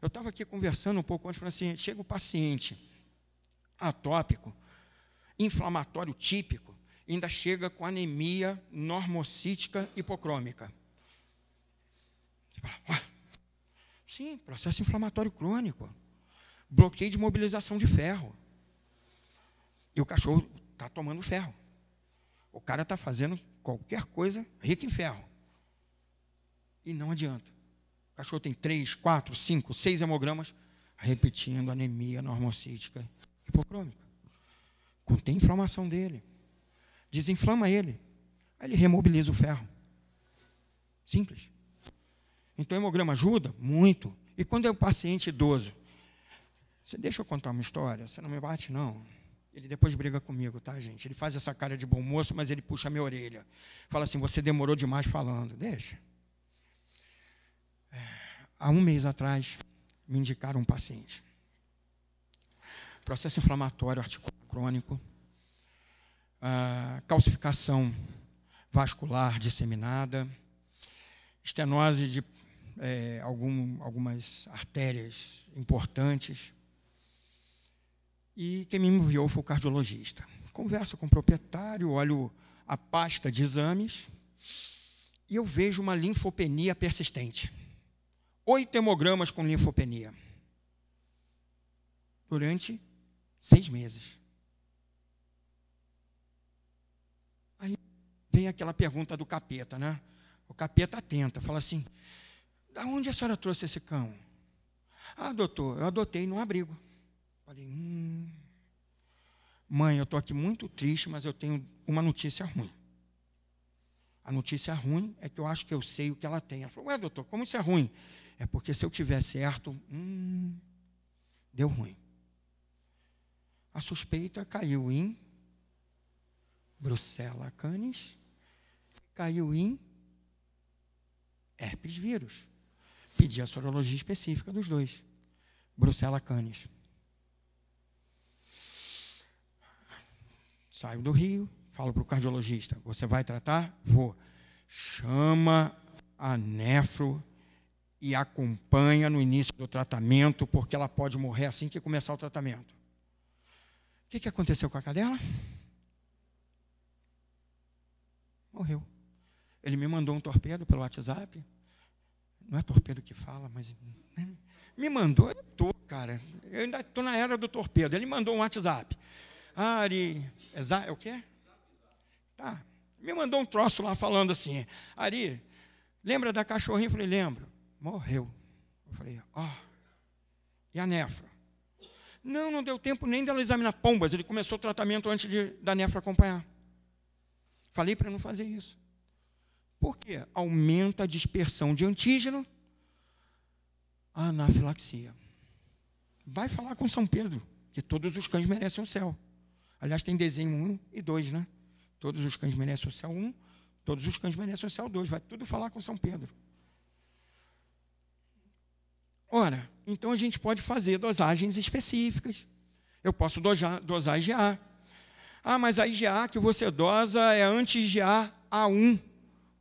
Eu estava aqui conversando um pouco antes, falando assim, chega o paciente atópico, inflamatório típico, ainda chega com anemia normocítica hipocrômica. Você fala, sim, processo inflamatório crônico, bloqueio de mobilização de ferro. E o cachorro está tomando ferro. O cara está fazendo qualquer coisa rica em ferro. E não adianta. O cachorro tem 3, 4, 5, 6 hemogramas, repetindo anemia normocítica hipocrômica. Contém inflamação dele. Desinflama ele. Aí ele remobiliza o ferro. Simples. Então, o hemograma ajuda muito. E quando é um paciente idoso, você deixa eu contar uma história? Você não me bate, não. Ele depois briga comigo, tá, gente? Ele faz essa cara de bom moço, mas ele puxa a minha orelha. Fala assim, você demorou demais falando. Deixa. Há 1 mês atrás, me indicaram um paciente. Processo inflamatório articular crônico, calcificação vascular disseminada, estenose de algumas artérias importantes. E quem me enviou foi o cardiologista. Converso com o proprietário, olho a pasta de exames e eu vejo uma linfopenia persistente. 8 hemogramas com linfopenia. Durante 6 meses. Aí vem aquela pergunta do capeta, né? O capeta atenta, fala assim, da onde a senhora trouxe esse cão? Ah, doutor, eu adotei num abrigo. Falei, mãe, eu estou aqui muito triste, mas eu tenho uma notícia ruim. A notícia ruim é que eu acho que eu sei o que ela tem. Ela falou, ué, doutor, como isso é ruim? É porque se eu tiver certo, deu ruim. A suspeita caiu em Brucella canis, caiu em herpes vírus. Pedi a sorologia específica dos dois. Brucella canis. Saio do Rio, falo para o cardiologista, você vai tratar? Vou. Chama a nefro e acompanha no início do tratamento, porque ela pode morrer assim que começar o tratamento. O que aconteceu com a cadela? Morreu. Ele me mandou um torpedo pelo WhatsApp. Não é torpedo que fala, mas... Me mandou, eu ainda estou na era do torpedo. Ele mandou um WhatsApp. Ari, é o quê? Tá. Me mandou um troço lá falando assim, Ari, lembra da cachorrinha? Eu falei, lembro. Morreu. Eu falei, e a nefra? Não deu tempo nem dela examinar pombas. Ele começou o tratamento antes da nefra acompanhar. Falei para não fazer isso. Por quê? Aumenta a dispersão de antígeno, a anafilaxia. Vai falar com São Pedro, que todos os cães merecem o céu. Aliás, tem desenho 1 e 2, né? Todos os cães merecem o céu 1, todos os cães merecem o céu 2. Vai tudo falar com São Pedro. Ora, então a gente pode fazer dosagens específicas. Eu posso dosar IgA. Ah, mas a IgA que você dosa é anti-IgA A1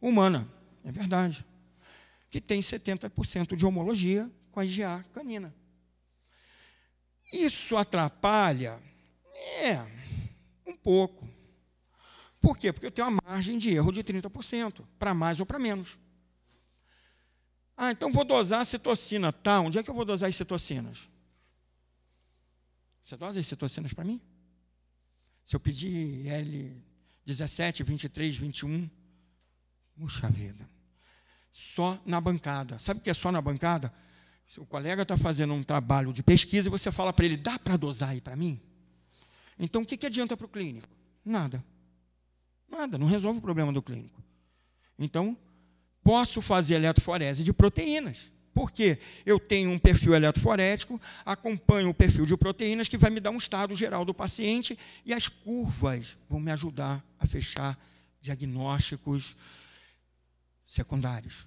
humana. É verdade. Que tem 70% de homologia com a IgA canina. Isso atrapalha? Um pouco. Por quê? Porque eu tenho uma margem de erro de 30%, para mais ou para menos. Ah, então vou dosar a citocina. Tá, onde é que eu vou dosar as citocinas? Você dosa as citocinas para mim? Se eu pedir L17, 23, 21, puxa vida. Só na bancada. Sabe o que é só na bancada? Se o colega está fazendo um trabalho de pesquisa e você fala para ele, dá para dosar aí para mim? Então, o que adianta para o clínico? Nada. Nada, não resolve o problema do clínico. Então, posso fazer eletroforese de proteínas. Por quê? Eu tenho um perfil eletroforético, acompanho o perfil de proteínas que vai me dar um estado geral do paciente e as curvas vão me ajudar a fechar diagnósticos secundários.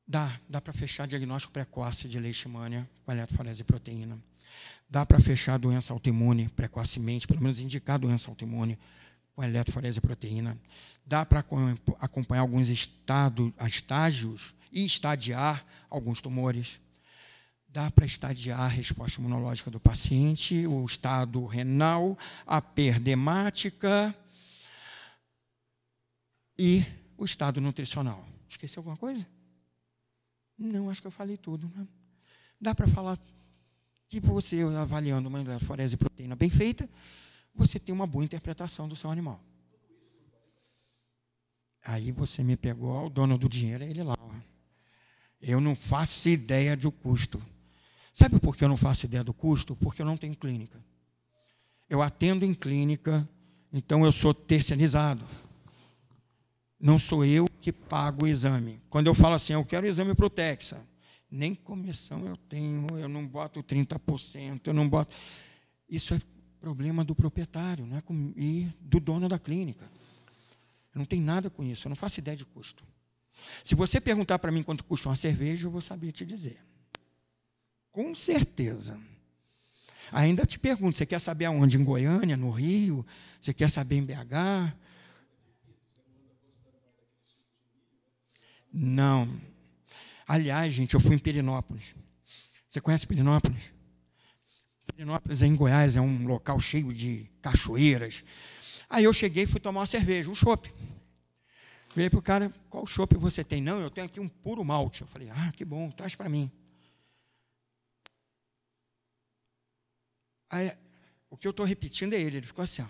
Dá para fechar diagnóstico precoce de leishmania com eletroforese de proteína. Dá para fechar doença autoimune precocemente, pelo menos indicar doença autoimune com eletroforese de proteína. Dá para acompanhar alguns estágios e estadiar alguns tumores. Dá para estadiar a resposta imunológica do paciente, o estado renal, a perdemática e o estado nutricional. Esqueci alguma coisa? Não, acho que eu falei tudo. Né? Dá para falar que você, avaliando uma eletroforese de proteína bem feita, você tem uma boa interpretação do seu animal. Aí você me pegou, o dono do dinheiro é ele lá. Ó. Eu não faço ideia do custo. Sabe por que eu não faço ideia do custo? Porque eu não tenho clínica. Eu atendo em clínica, então eu sou terceirizado. Não sou eu que pago o exame. Quando eu falo assim, eu quero exame para o Texa, nem comissão eu tenho, eu não boto 30%, eu não boto... Isso é problema do proprietário, não é e do dono da clínica. Eu não tenho nada com isso, eu não faço ideia de custo. Se você perguntar para mim quanto custa uma cerveja, eu vou saber te dizer. Com certeza. Ainda te pergunto, você quer saber aonde? Em Goiânia, no Rio? Você quer saber em BH? Não. Aliás, gente, eu fui em Pirenópolis. Você conhece Pirenópolis? Pirenópolis é em Goiás, é um local cheio de cachoeiras. Aí eu cheguei e fui tomar uma cerveja, um chopp. Virei para o cara, qual chopp você tem? Não, eu tenho aqui um puro malte. Eu falei, que bom, traz para mim. Aí, o que eu estou repetindo é ele ficou assim. Ó.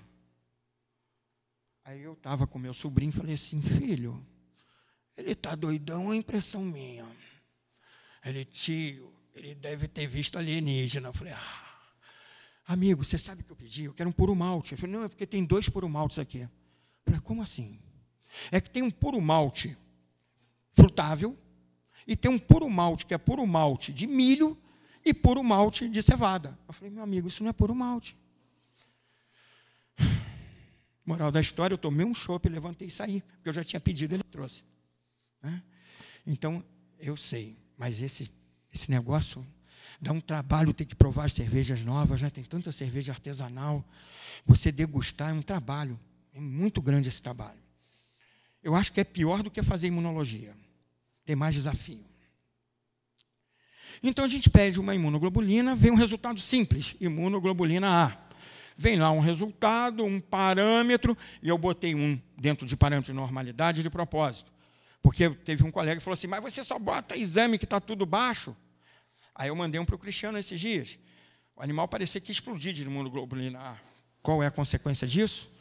Aí eu estava com meu sobrinho e falei assim, filho, ele está doidão, é impressão minha. Ele, tio, ele deve ter visto alienígena. Eu falei, amigo, você sabe o que eu pedi? Eu quero um puro malte. Ele falou, não, é porque tem 2 puro maltes aqui. Eu falei, como assim? É que tem um puro malte frutável e tem um puro malte, que é puro malte de milho e puro malte de cevada. Eu falei, meu amigo, isso não é puro malte. Moral da história, eu tomei um chopp, levantei e saí, porque eu já tinha pedido, ele trouxe. Então, eu sei, mas esse negócio dá um trabalho ter que provar as cervejas novas, né? Tem tanta cerveja artesanal, você degustar é um trabalho, é muito grande esse trabalho. Eu acho que é pior do que fazer imunologia, tem mais desafio. Então, a gente pede uma imunoglobulina, vem um resultado simples, imunoglobulina A. Vem lá um resultado, um parâmetro, e eu botei um dentro de parâmetro de normalidade de propósito. Porque teve um colega que falou assim, mas você só bota exame que está tudo baixo? Aí eu mandei um para o Cristiano esses dias. O animal parecia que explodir de imunoglobulina A. Qual é a consequência disso?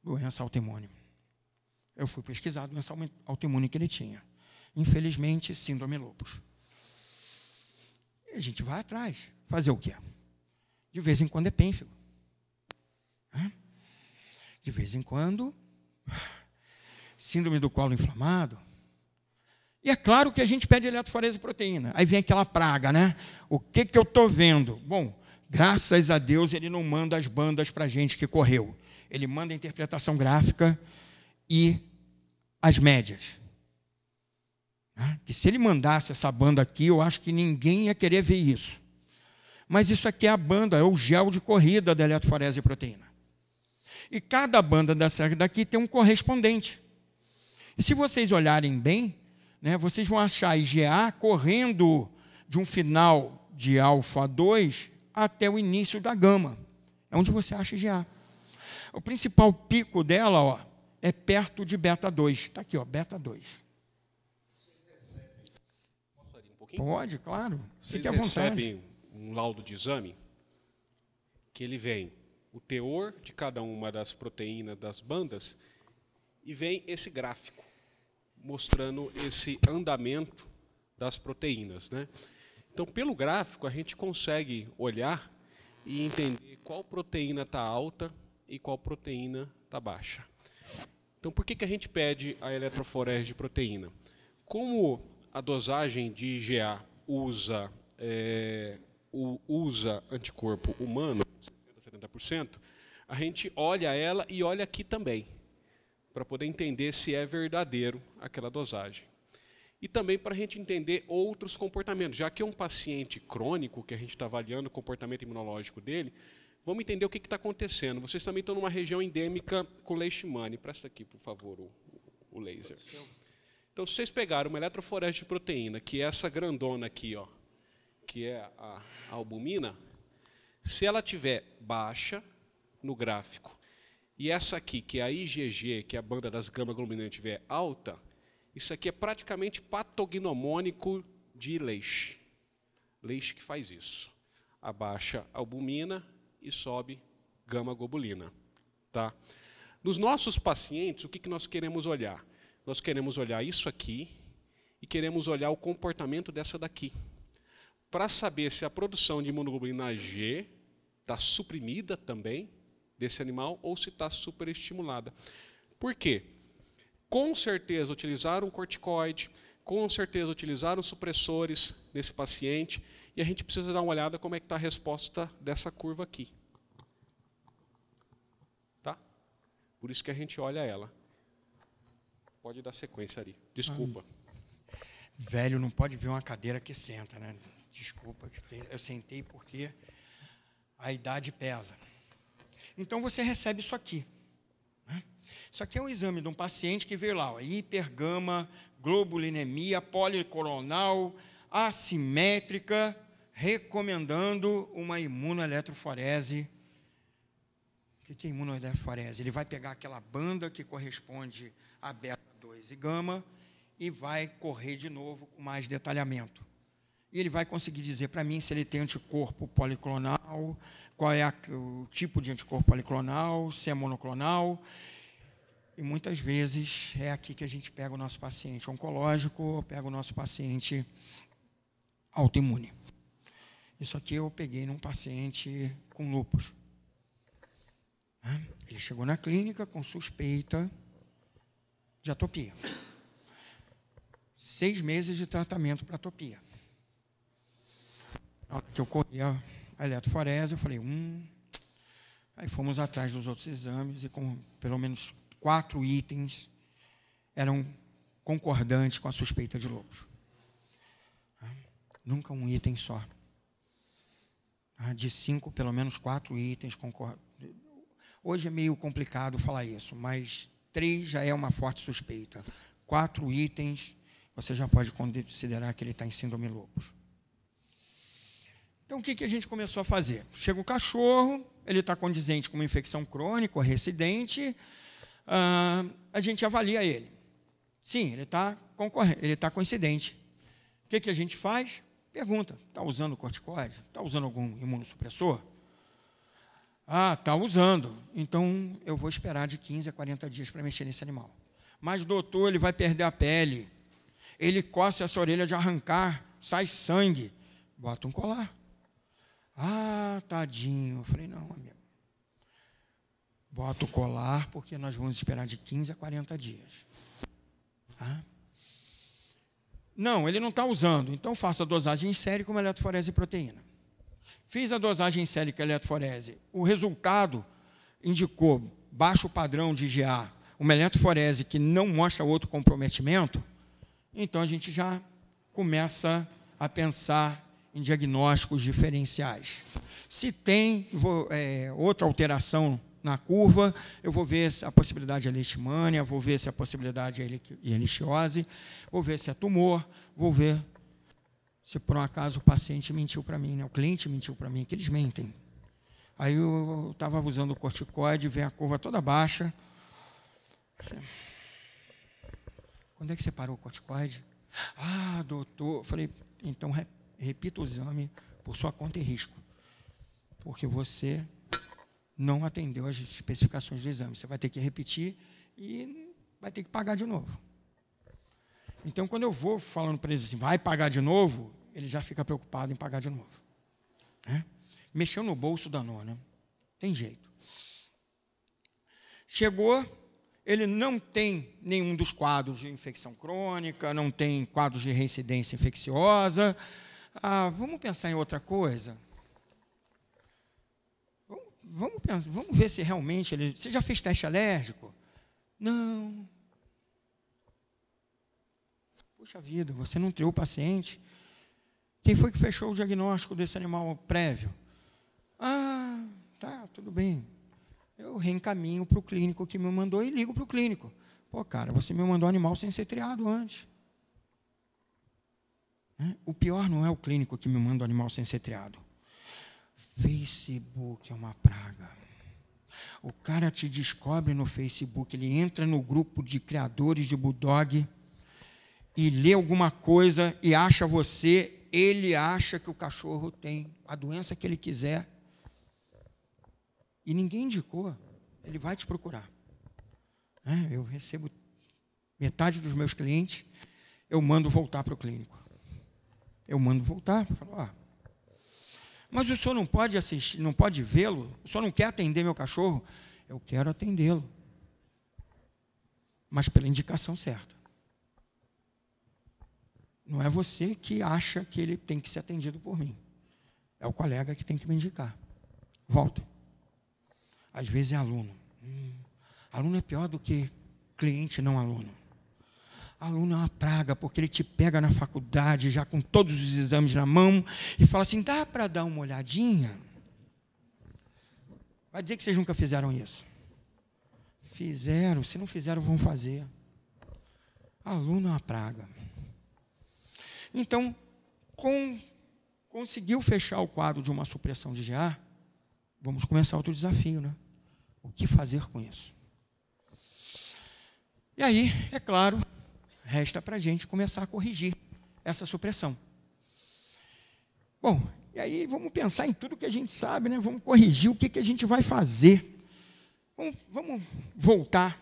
Doença autoimune. Eu fui pesquisar a doença autoimune que ele tinha. Infelizmente, síndrome lúpus. E a gente vai atrás. Fazer o quê? De vez em quando é pênfigo. De vez em quando síndrome do colo inflamado. E é claro que a gente pede eletroforese e proteína. Aí vem aquela praga, né? O que eu estou vendo? Bom, graças a Deus ele não manda as bandas para a gente que correu. Ele manda a interpretação gráfica e as médias. Que se ele mandasse essa banda aqui, eu acho que ninguém ia querer ver isso. Mas isso aqui é a banda, é o gel de corrida da eletroforese e proteína. E cada banda dessa daqui tem um correspondente. E se vocês olharem bem, né, vocês vão achar IgA correndo de um final de alfa 2 até o início da gama. É onde você acha IgA. O principal pico dela, ó, é perto de beta 2. Está aqui, ó, beta 2. Pode, claro. Vocês Fique à vontade. recebem um laudo de exame que ele vem o teor de cada uma das proteínas das bandas e vem esse gráfico mostrando esse andamento das proteínas, né? Então, pelo gráfico, a gente consegue olhar e entender qual proteína está alta e qual proteína está baixa. Então, por que a gente pede a eletroforese de proteína? Como a dosagem de IgA usa anticorpo humano, 60% a 70%, a gente olha ela e olha aqui também, para poder entender se é verdadeiro aquela dosagem. E também para a gente entender outros comportamentos. Já que é um paciente crônico, que a gente está avaliando o comportamento imunológico dele, vamos entender o que está acontecendo. Vocês também estão numa região endêmica com leishmania. Presta aqui, por favor, o laser. Então, se vocês pegarem uma eletroforese de proteína, que é essa grandona aqui, ó, que é a albumina, se ela tiver baixa no gráfico, e essa aqui, que é a IgG, que é a banda das gama-globulinas, tiver alta, isso aqui é praticamente patognomônico de Leish. Leish que faz isso. Abaixa a albumina e sobe gama-globulina. Tá? Nos nossos pacientes, o que nós queremos olhar? Nós queremos olhar isso aqui e queremos olhar o comportamento dessa daqui, para saber se a produção de imunoglobulina G está suprimida também desse animal ou se está superestimulada. Por quê? Com certeza utilizaram corticoide, com certeza utilizaram supressores nesse paciente, e a gente precisa dar uma olhada como é que está a resposta dessa curva aqui. Tá? Por isso que a gente olha ela. Pode dar sequência ali. Desculpa. Velho não pode ver uma cadeira que senta, né? Desculpa, eu sentei porque a idade pesa. Então você recebe isso aqui. Né? Isso aqui é um exame de um paciente que veio lá, ó, hipergama, globulinemia policoronal, assimétrica, recomendando uma imunoeletroforese. O que é imunoeletroforese? Ele vai pegar aquela banda que corresponde a beta 2 e gama e vai correr de novo com mais detalhamento. E ele vai conseguir dizer para mim se ele tem anticorpo policlonal, qual é o tipo de anticorpo policlonal, se é monoclonal. E muitas vezes é aqui que a gente pega o nosso paciente oncológico, pega o nosso paciente autoimune. Isso aqui eu peguei num paciente com lúpus. Ele chegou na clínica com suspeita de atopia. 6 meses de tratamento para atopia. Na hora que eu corri a eletroforese, eu falei, Aí fomos atrás dos outros exames e com pelo menos 4 itens eram concordantes com a suspeita de lúpus. Nunca um item só. De 5, pelo menos 4 itens concordantes. Hoje é meio complicado falar isso, mas 3 já é uma forte suspeita. 4 itens, você já pode considerar que ele está em síndrome lúpus. Então, o que a gente começou a fazer? Chega um cachorro, ele está condizente com uma infecção crônica, recidente, a gente avalia ele. Sim, ele está coincidente. O que a gente faz? Pergunta, está usando corticoide? Está usando algum imunossupressor? Está usando. Então, eu vou esperar de 15 a 40 dias para mexer nesse animal. Mas, doutor, ele vai perder a pele. Ele coça essa orelha de arrancar, sai sangue. Bota um colar. Tadinho. Eu falei, não, amigo. bota o colar, porque nós vamos esperar de 15 a 40 dias. Tá? Não, ele não está usando, então faça a dosagem em série com eletroforese e proteína. Fiz a dosagem em série com eletroforese, o resultado indicou baixo padrão de IgA, uma eletroforese que não mostra outro comprometimento, então a gente já começa a pensar em diagnósticos diferenciais. Se tem outra alteração na curva, eu vou ver se a possibilidade de leishmania, vou ver se a possibilidade de erlichiose, vou ver se é tumor, vou ver se por um acaso o paciente mentiu para mim, né? O cliente mentiu para mim, que eles mentem. Aí eu estava usando o corticoide, veio a curva toda baixa. Quando é que você parou o corticoide? Ah, doutor. Eu falei, então repita o exame por sua conta e risco, porque você não atendeu as especificações do exame. Você vai ter que repetir e vai ter que pagar de novo. Então, quando eu vou falando para eles assim, vai pagar de novo, ele já fica preocupado em pagar de novo. Né? Mexeu no bolso, danou, né? Tem jeito. Chegou, ele não tem nenhum dos quadros de infecção crônica, não tem quadros de reincidência infecciosa. Vamos pensar em outra coisa? Vamos ver se realmente ele... Você já fez teste alérgico? Não. Puxa vida, você não triou o paciente. Quem foi que fechou o diagnóstico desse animal prévio? Tá, tudo bem. Eu reencaminho para o clínico que me mandou e ligo para o clínico. Pô, cara, você me mandou animal sem ser triado antes. O pior não é o clínico que me manda o animal sem ser triado. Facebook é uma praga. O cara te descobre no Facebook, ele entra no grupo de criadores de bulldog e lê alguma coisa e acha você, ele acha que o cachorro tem a doença que ele quiser e ninguém indicou, ele vai te procurar. Eu recebo metade dos meus clientes, eu mando voltar para o clínico. Eu mando voltar, falo, mas o senhor não pode assistir, não pode vê-lo? O senhor não quer atender meu cachorro? Eu quero atendê-lo, mas pela indicação certa. Não é você que acha que ele tem que ser atendido por mim. É o colega que tem que me indicar. Volta. Às vezes é aluno. Aluno é pior do que cliente não aluno. Aluno é uma praga, porque ele te pega na faculdade, já com todos os exames na mão, e fala assim, dá para dar uma olhadinha? Vai dizer que vocês nunca fizeram isso. Fizeram, se não fizeram, vão fazer. Aluno é uma praga. Então, conseguiu fechar o quadro de uma supressão de IgA, vamos começar outro desafio, né? O que fazer com isso? E aí, é claro, resta para a gente começar a corrigir essa supressão. Bom, e aí vamos pensar em tudo que a gente sabe, né? Vamos corrigir o que a gente vai fazer. Vamos voltar.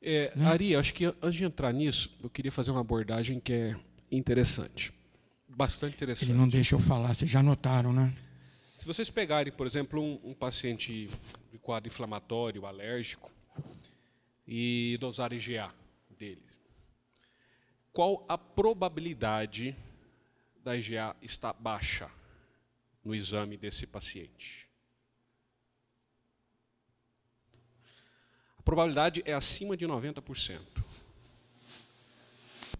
Né? Ari, acho que antes de entrar nisso, eu queria fazer uma abordagem que é interessante. Bastante interessante. Ele não deixa eu falar, vocês já notaram, né? Se vocês pegarem, por exemplo, um paciente de quadro inflamatório, alérgico, e dosarem IgA dele, qual a probabilidade da IgA estar baixa no exame desse paciente? A probabilidade é acima de 90%.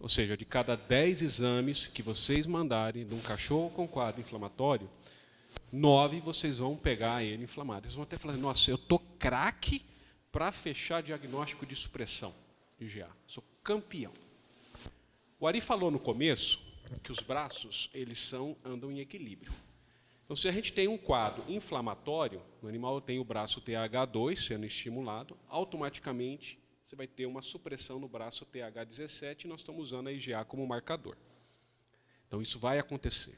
Ou seja, de cada 10 exames que vocês mandarem de um cachorro com quadro inflamatório, 9 vocês vão pegar ele inflamado. Vocês vão até falar, nossa, eu tô craque para fechar diagnóstico de supressão de IgA. Sou campeão. O Ari falou no começo que os braços andam em equilíbrio. Então, se a gente tem um quadro inflamatório, o animal tem o braço TH2 sendo estimulado, automaticamente você vai ter uma supressão no braço TH17 e nós estamos usando a IgA como marcador. Então, isso vai acontecer.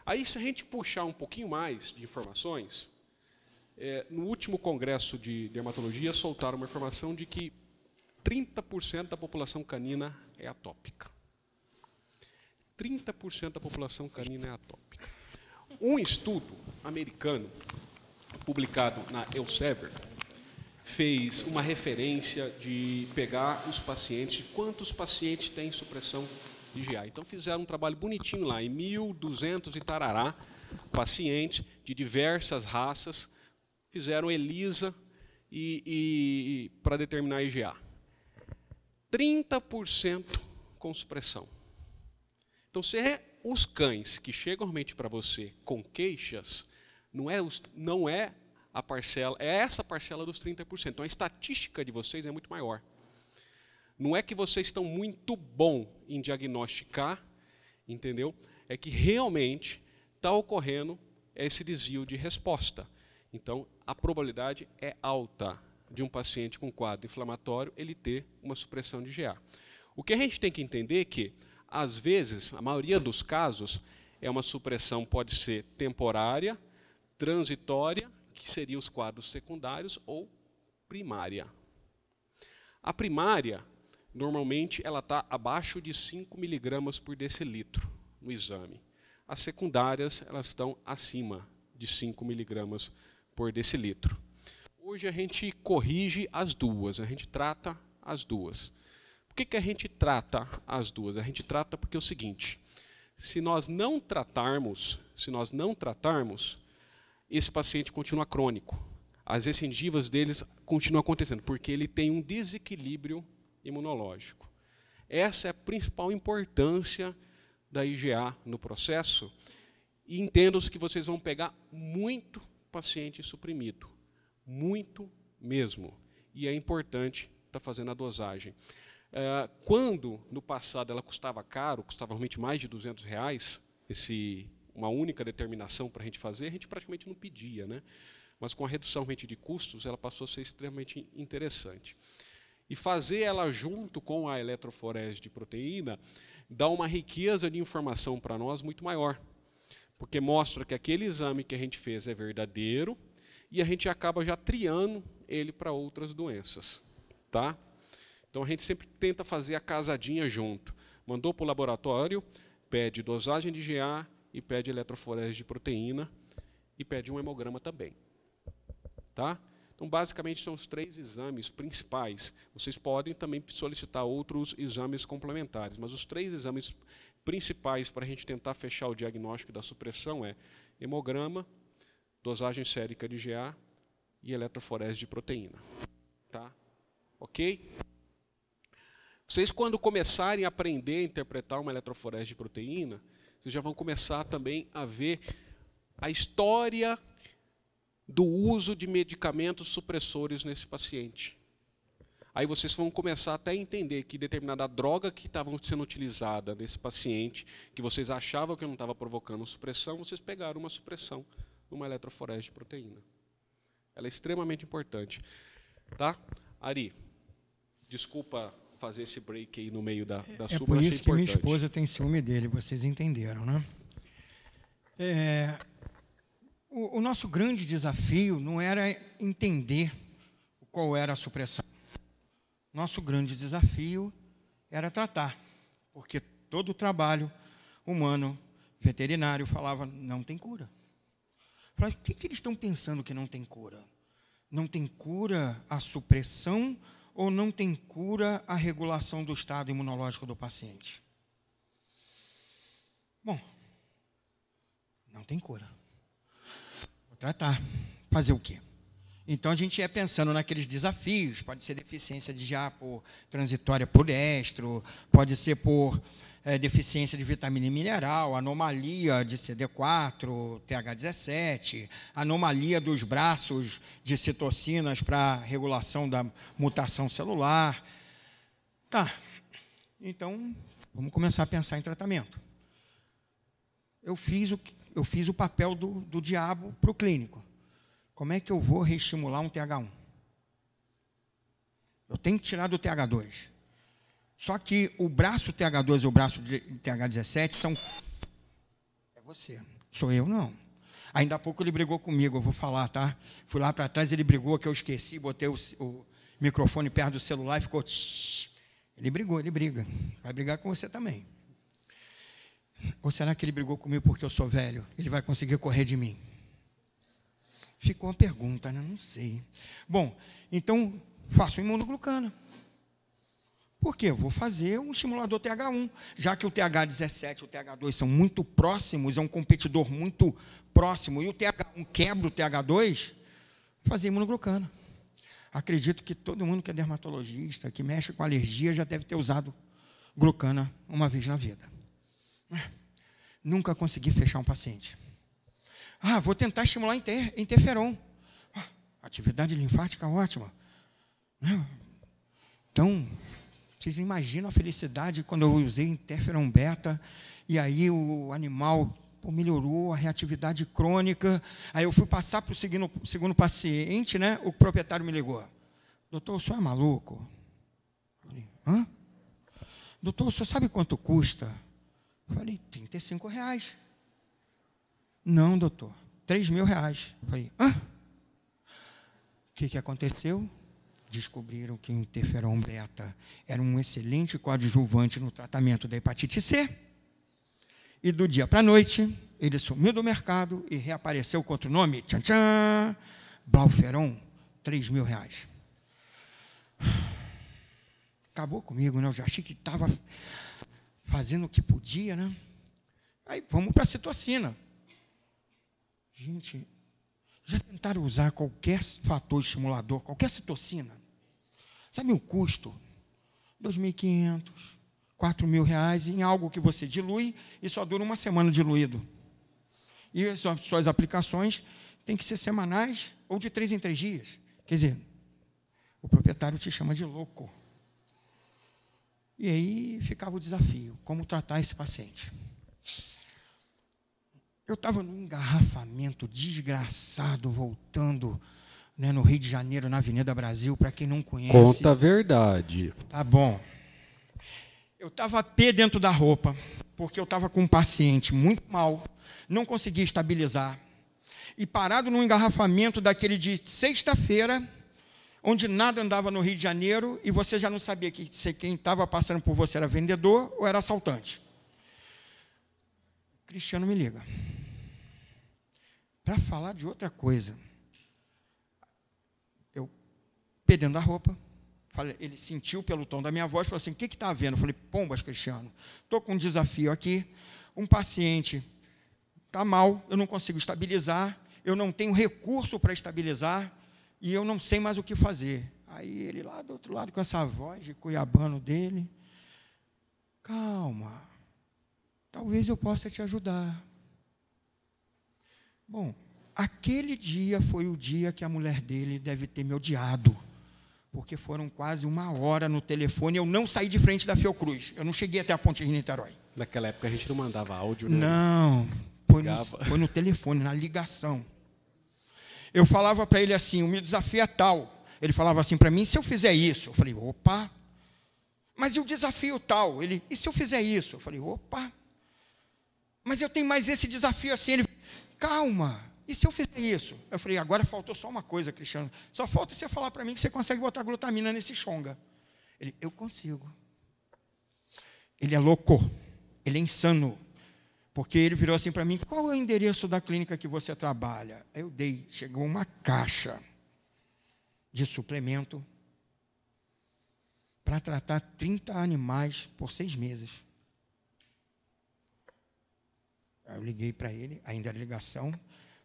Aí, se a gente puxar um pouquinho mais de informações, no último congresso de dermatologia soltaram uma informação de que 30% da população canina é atópica. 30% da população canina é atópica. Um estudo americano, publicado na Elsevier, fez uma referência de pegar os pacientes, quantos pacientes têm supressão IgA. Então fizeram um trabalho bonitinho lá, em 1.200 e tarará, pacientes de diversas raças, fizeram ELISA e para determinar a IgA. 30% com supressão. Então, se é os cães que chegam realmente para você com queixas, não é a parcela, é essa parcela dos 30%. Então, a estatística de vocês é muito maior. Não é que vocês estão muito bom em diagnosticar, entendeu? É que realmente está ocorrendo esse desvio de resposta. Então, a probabilidade é alta de um paciente com quadro inflamatório ele ter uma supressão de IgA. O que a gente tem que entender é que, às vezes, a maioria dos casos, é uma supressão pode ser temporária, transitória, que seriam os quadros secundários, ou primária. A primária, normalmente, ela está abaixo de 5 miligramas por decilitro no exame. As secundárias, elas estão acima de 5 miligramas por decilitro. Hoje a gente corrige as duas, a gente trata as duas. Por que a gente trata as duas? A gente trata porque é o seguinte, se nós não tratarmos, esse paciente continua crônico. As recindivas deles continuam acontecendo, porque ele tem um desequilíbrio imunológico. Essa é a principal importância da IgA no processo, e entendam-se que vocês vão pegar muito paciente suprimido, muito mesmo, e é importante estar fazendo a dosagem. Quando, no passado, ela custava caro, custava realmente mais de R$200, uma única determinação para a gente fazer, a gente praticamente não pedia, né? Mas com a redução realmente de custos, ela passou a ser extremamente interessante. E fazer ela junto com a eletroforese de proteína dá uma riqueza de informação para nós muito maior, porque mostra que aquele exame que a gente fez é verdadeiro e a gente acaba já triando ele para outras doenças. Tá? Então, a gente sempre tenta fazer a casadinha junto. Mandou para o laboratório, pede dosagem de IgA e pede eletroforese de proteína e pede um hemograma também. Tá? Então, basicamente, são os 3 exames principais. Vocês podem também solicitar outros exames complementares, mas os 3 exames principais para a gente tentar fechar o diagnóstico da supressão é hemograma, dosagem sérica de IgA e eletroforese de proteína. Tá? Ok? Vocês, quando começarem a aprender a interpretar uma eletroforese de proteína, vocês já vão começar também a ver a história do uso de medicamentos supressores nesse paciente. Aí vocês vão começar até a entender que determinada droga que estava sendo utilizada nesse paciente, que vocês achavam que não estava provocando supressão, vocês pegaram uma supressão numa eletroforese de proteína. Ela é extremamente importante. Tá? Ari, desculpa fazer esse break aí no meio da sua. Por isso que minha esposa tem ciúme dele, vocês entenderam, né? O nosso grande desafio não era entender qual era a supressão. Nosso grande desafio era tratar, porque todo o trabalho humano, veterinário, falava, não tem cura. Falei, o que eles estão pensando que não tem cura? Não tem cura a supressão ou não tem cura a regulação do estado imunológico do paciente? Bom, não tem cura. Vou tratar. Fazer o quê? Então, a gente ia pensando naqueles desafios, pode ser deficiência de IgA por transitória por estro, pode ser por deficiência de vitamina e mineral, anomalia de CD4, TH17, anomalia dos braços de citocinas para regulação da mutação celular. Tá, então, vamos começar a pensar em tratamento. Eu fiz o papel do diabo para o clínico. Como é que eu vou reestimular um TH1? Eu tenho que tirar do TH2. Só que o braço TH2 e o braço de TH17 são... É você, sou eu não. Ainda há pouco ele brigou comigo, eu vou falar, tá? Fui lá para trás, ele brigou, que eu esqueci, botei o microfone perto do celular e ficou... Ele brigou, ele briga. Vai brigar com você também. Ou será que ele brigou comigo porque eu sou velho? Ele vai conseguir correr de mim? Ficou a pergunta, né? Não sei. Bom, então faço imunoglucana. Por quê? Eu vou fazer um estimulador TH1, já que o TH17 e o TH2 são muito próximos, é um competidor muito próximo, e o TH1 quebra o TH2, vou fazer imunoglucana. Acredito que todo mundo que é dermatologista, que mexe com alergia, já deve ter usado glucana uma vez na vida. Nunca consegui fechar um paciente. Vou tentar estimular interferon. Atividade linfática ótima. Então, vocês imaginam a felicidade quando eu usei interferon beta, e aí o animal melhorou a reatividade crônica. Aí eu fui passar para o segundo paciente, né? O proprietário me ligou. Doutor, o senhor é maluco? Eu falei, hã? Doutor, o senhor sabe quanto custa? Eu falei, R$35. Não, doutor, R$3.000. Eu falei, hã? O que aconteceu? Descobriram que o interferon beta era um excelente coadjuvante no tratamento da hepatite C. E do dia para a noite, ele sumiu do mercado e reapareceu com outro nome. Tchan, tchan, Blauferon, R$3.000. Acabou comigo, né? Eu já achei que estava fazendo o que podia, né? Aí vamos para a citocina. Gente, já tentaram usar qualquer fator estimulador, qualquer citocina? Sabe o custo? R$2.500, R$4.000 em algo que você dilui e só dura uma semana diluído. E as suas aplicações têm que ser semanais ou de 3 em 3 dias. Quer dizer, o proprietário te chama de louco. E aí ficava o desafio, como tratar esse paciente. Eu estava num engarrafamento desgraçado, voltando, né, no Rio de Janeiro, na Avenida Brasil, para quem não conhece. Conta a verdade. Tá bom. Eu estava a pé dentro da roupa, porque eu estava com um paciente muito mal, não conseguia estabilizar, e parado num engarrafamento daquele de sexta-feira, onde nada andava no Rio de Janeiro, e você já não sabia que quem estava passando por você era vendedor ou era assaltante. Cristiano me liga para falar de outra coisa. Eu, perdendo a roupa, ele sentiu pelo tom da minha voz, falou assim, o que está havendo? Eu falei, pombas, Cristiano, estou com um desafio aqui, um paciente está mal, eu não consigo estabilizar, eu não tenho recurso para estabilizar, e eu não sei mais o que fazer. Aí ele lá do outro lado, com essa voz de cuiabano dele, calma, talvez eu possa te ajudar. Bom, aquele dia foi o dia que a mulher dele deve ter me odiado, porque foram quase 1 hora no telefone, eu não saí de frente da Fiocruz, eu não cheguei até a Ponte de Niterói. Naquela época a gente não mandava áudio, né? Não, foi no telefone, na ligação. Eu falava para ele assim, o meu desafio é tal. Ele falava assim para mim, se eu fizer isso? Eu falei, opa. Mas e o desafio tal? Ele, e se eu fizer isso? Eu falei, opa. Mas eu tenho mais esse desafio assim. Ele, calma, e se eu fizer isso? Eu falei, agora faltou só uma coisa, Cristiano. Só falta você falar para mim que você consegue botar glutamina nesse chonga. Ele, eu consigo. Ele é louco, ele é insano. Porque ele virou assim para mim, qual é o endereço da clínica que você trabalha? Aí eu dei, chegou uma caixa de suplemento para tratar 30 animais por 6 meses. Aí eu liguei para ele, ainda era ligação,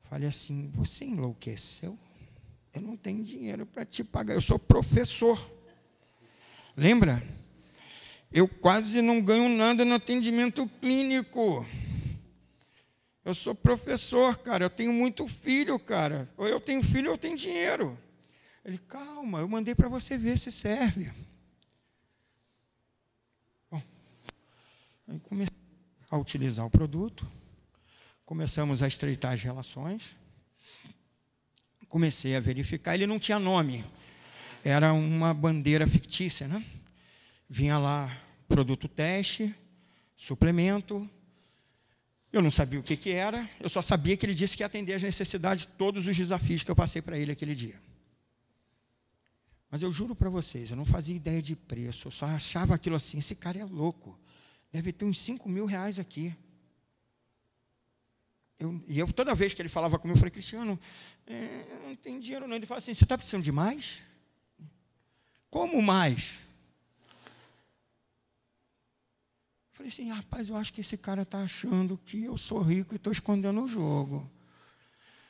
falei assim, você enlouqueceu? Eu não tenho dinheiro para te pagar, eu sou professor. Lembra? Eu quase não ganho nada no atendimento clínico. Eu sou professor, cara, eu tenho muito filho, cara. Ou eu tenho filho ou eu tenho dinheiro. Ele, calma, eu mandei para você ver se serve. Bom, aí comecei a utilizar o produto, começamos a estreitar as relações, comecei a verificar, ele não tinha nome, era uma bandeira fictícia, né? Vinha lá, produto teste, suplemento. Eu não sabia o que era, eu só sabia que ele disse que ia atender às necessidades de todos os desafios que eu passei para ele aquele dia. Mas eu juro para vocês, eu não fazia ideia de preço, eu só achava aquilo assim, esse cara é louco, deve ter uns R$5.000 aqui. toda vez que ele falava comigo, eu falei, Cristiano, eu não tenho dinheiro não. Ele fala assim, você está precisando de mais? Como mais? Eu falei assim, rapaz, eu acho que esse cara está achando que eu sou rico e estou escondendo o jogo.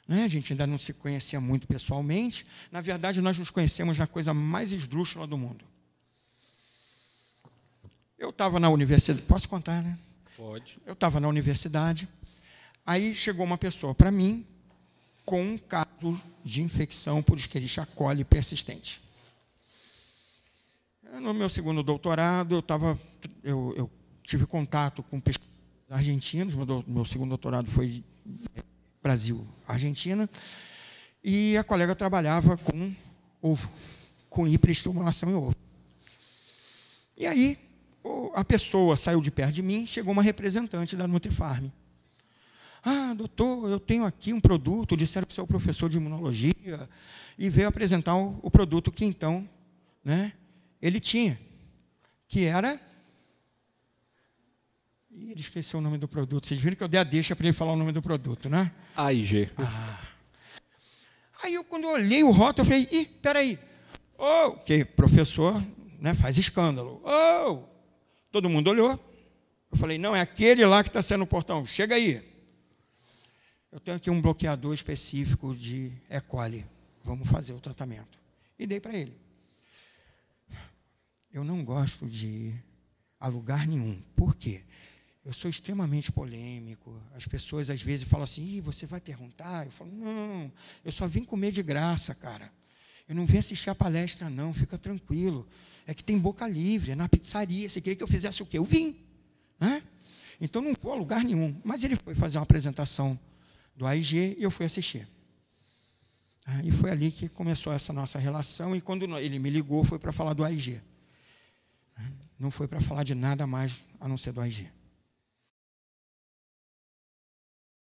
Né? A gente ainda não se conhecia muito pessoalmente. Na verdade, nós nos conhecemos na coisa mais esdrúxula do mundo. Eu estava na universidade, posso contar, né? Pode. Eu estava na universidade, aí chegou uma pessoa para mim com um caso de infecção por Escherichia coli persistente. No meu segundo doutorado, eu tive contato com pesquisadores argentinos, meu segundo doutorado foi Brasil, Argentina, e a colega trabalhava com ovo, com hiperestimulação em ovo. E aí, a pessoa saiu de perto de mim, chegou uma representante da Nutrifarm. Doutor, eu tenho aqui um produto, disseram que você é o professor de imunologia, e veio apresentar o produto que então, né, ele tinha, que era... E ele esqueceu o nome do produto. Vocês viram que eu dei a deixa para ele falar o nome do produto, né? AIG. Aí, quando eu olhei o rótulo, eu falei, peraí. Que professor, né, faz escândalo. Todo mundo olhou. Eu falei, não, é aquele lá que está sendo no portão. Chega aí. Eu tenho aqui um bloqueador específico de E. coli. Vamos fazer o tratamento. E dei para ele. Eu não gosto de ir a lugar nenhum. Por quê? Eu sou extremamente polêmico. As pessoas, às vezes, falam assim, você vai perguntar? Eu falo, não, eu só vim comer de graça, cara. Eu não vim assistir a palestra, não, fica tranquilo. É que tem boca livre, é na pizzaria. Você queria que eu fizesse o quê? Eu vim. Né? Então, não vou a lugar nenhum. Mas ele foi fazer uma apresentação do AIG e eu fui assistir. E foi ali que começou essa nossa relação. E quando ele me ligou, foi para falar do AIG. Não foi para falar de nada mais a não ser do AIG.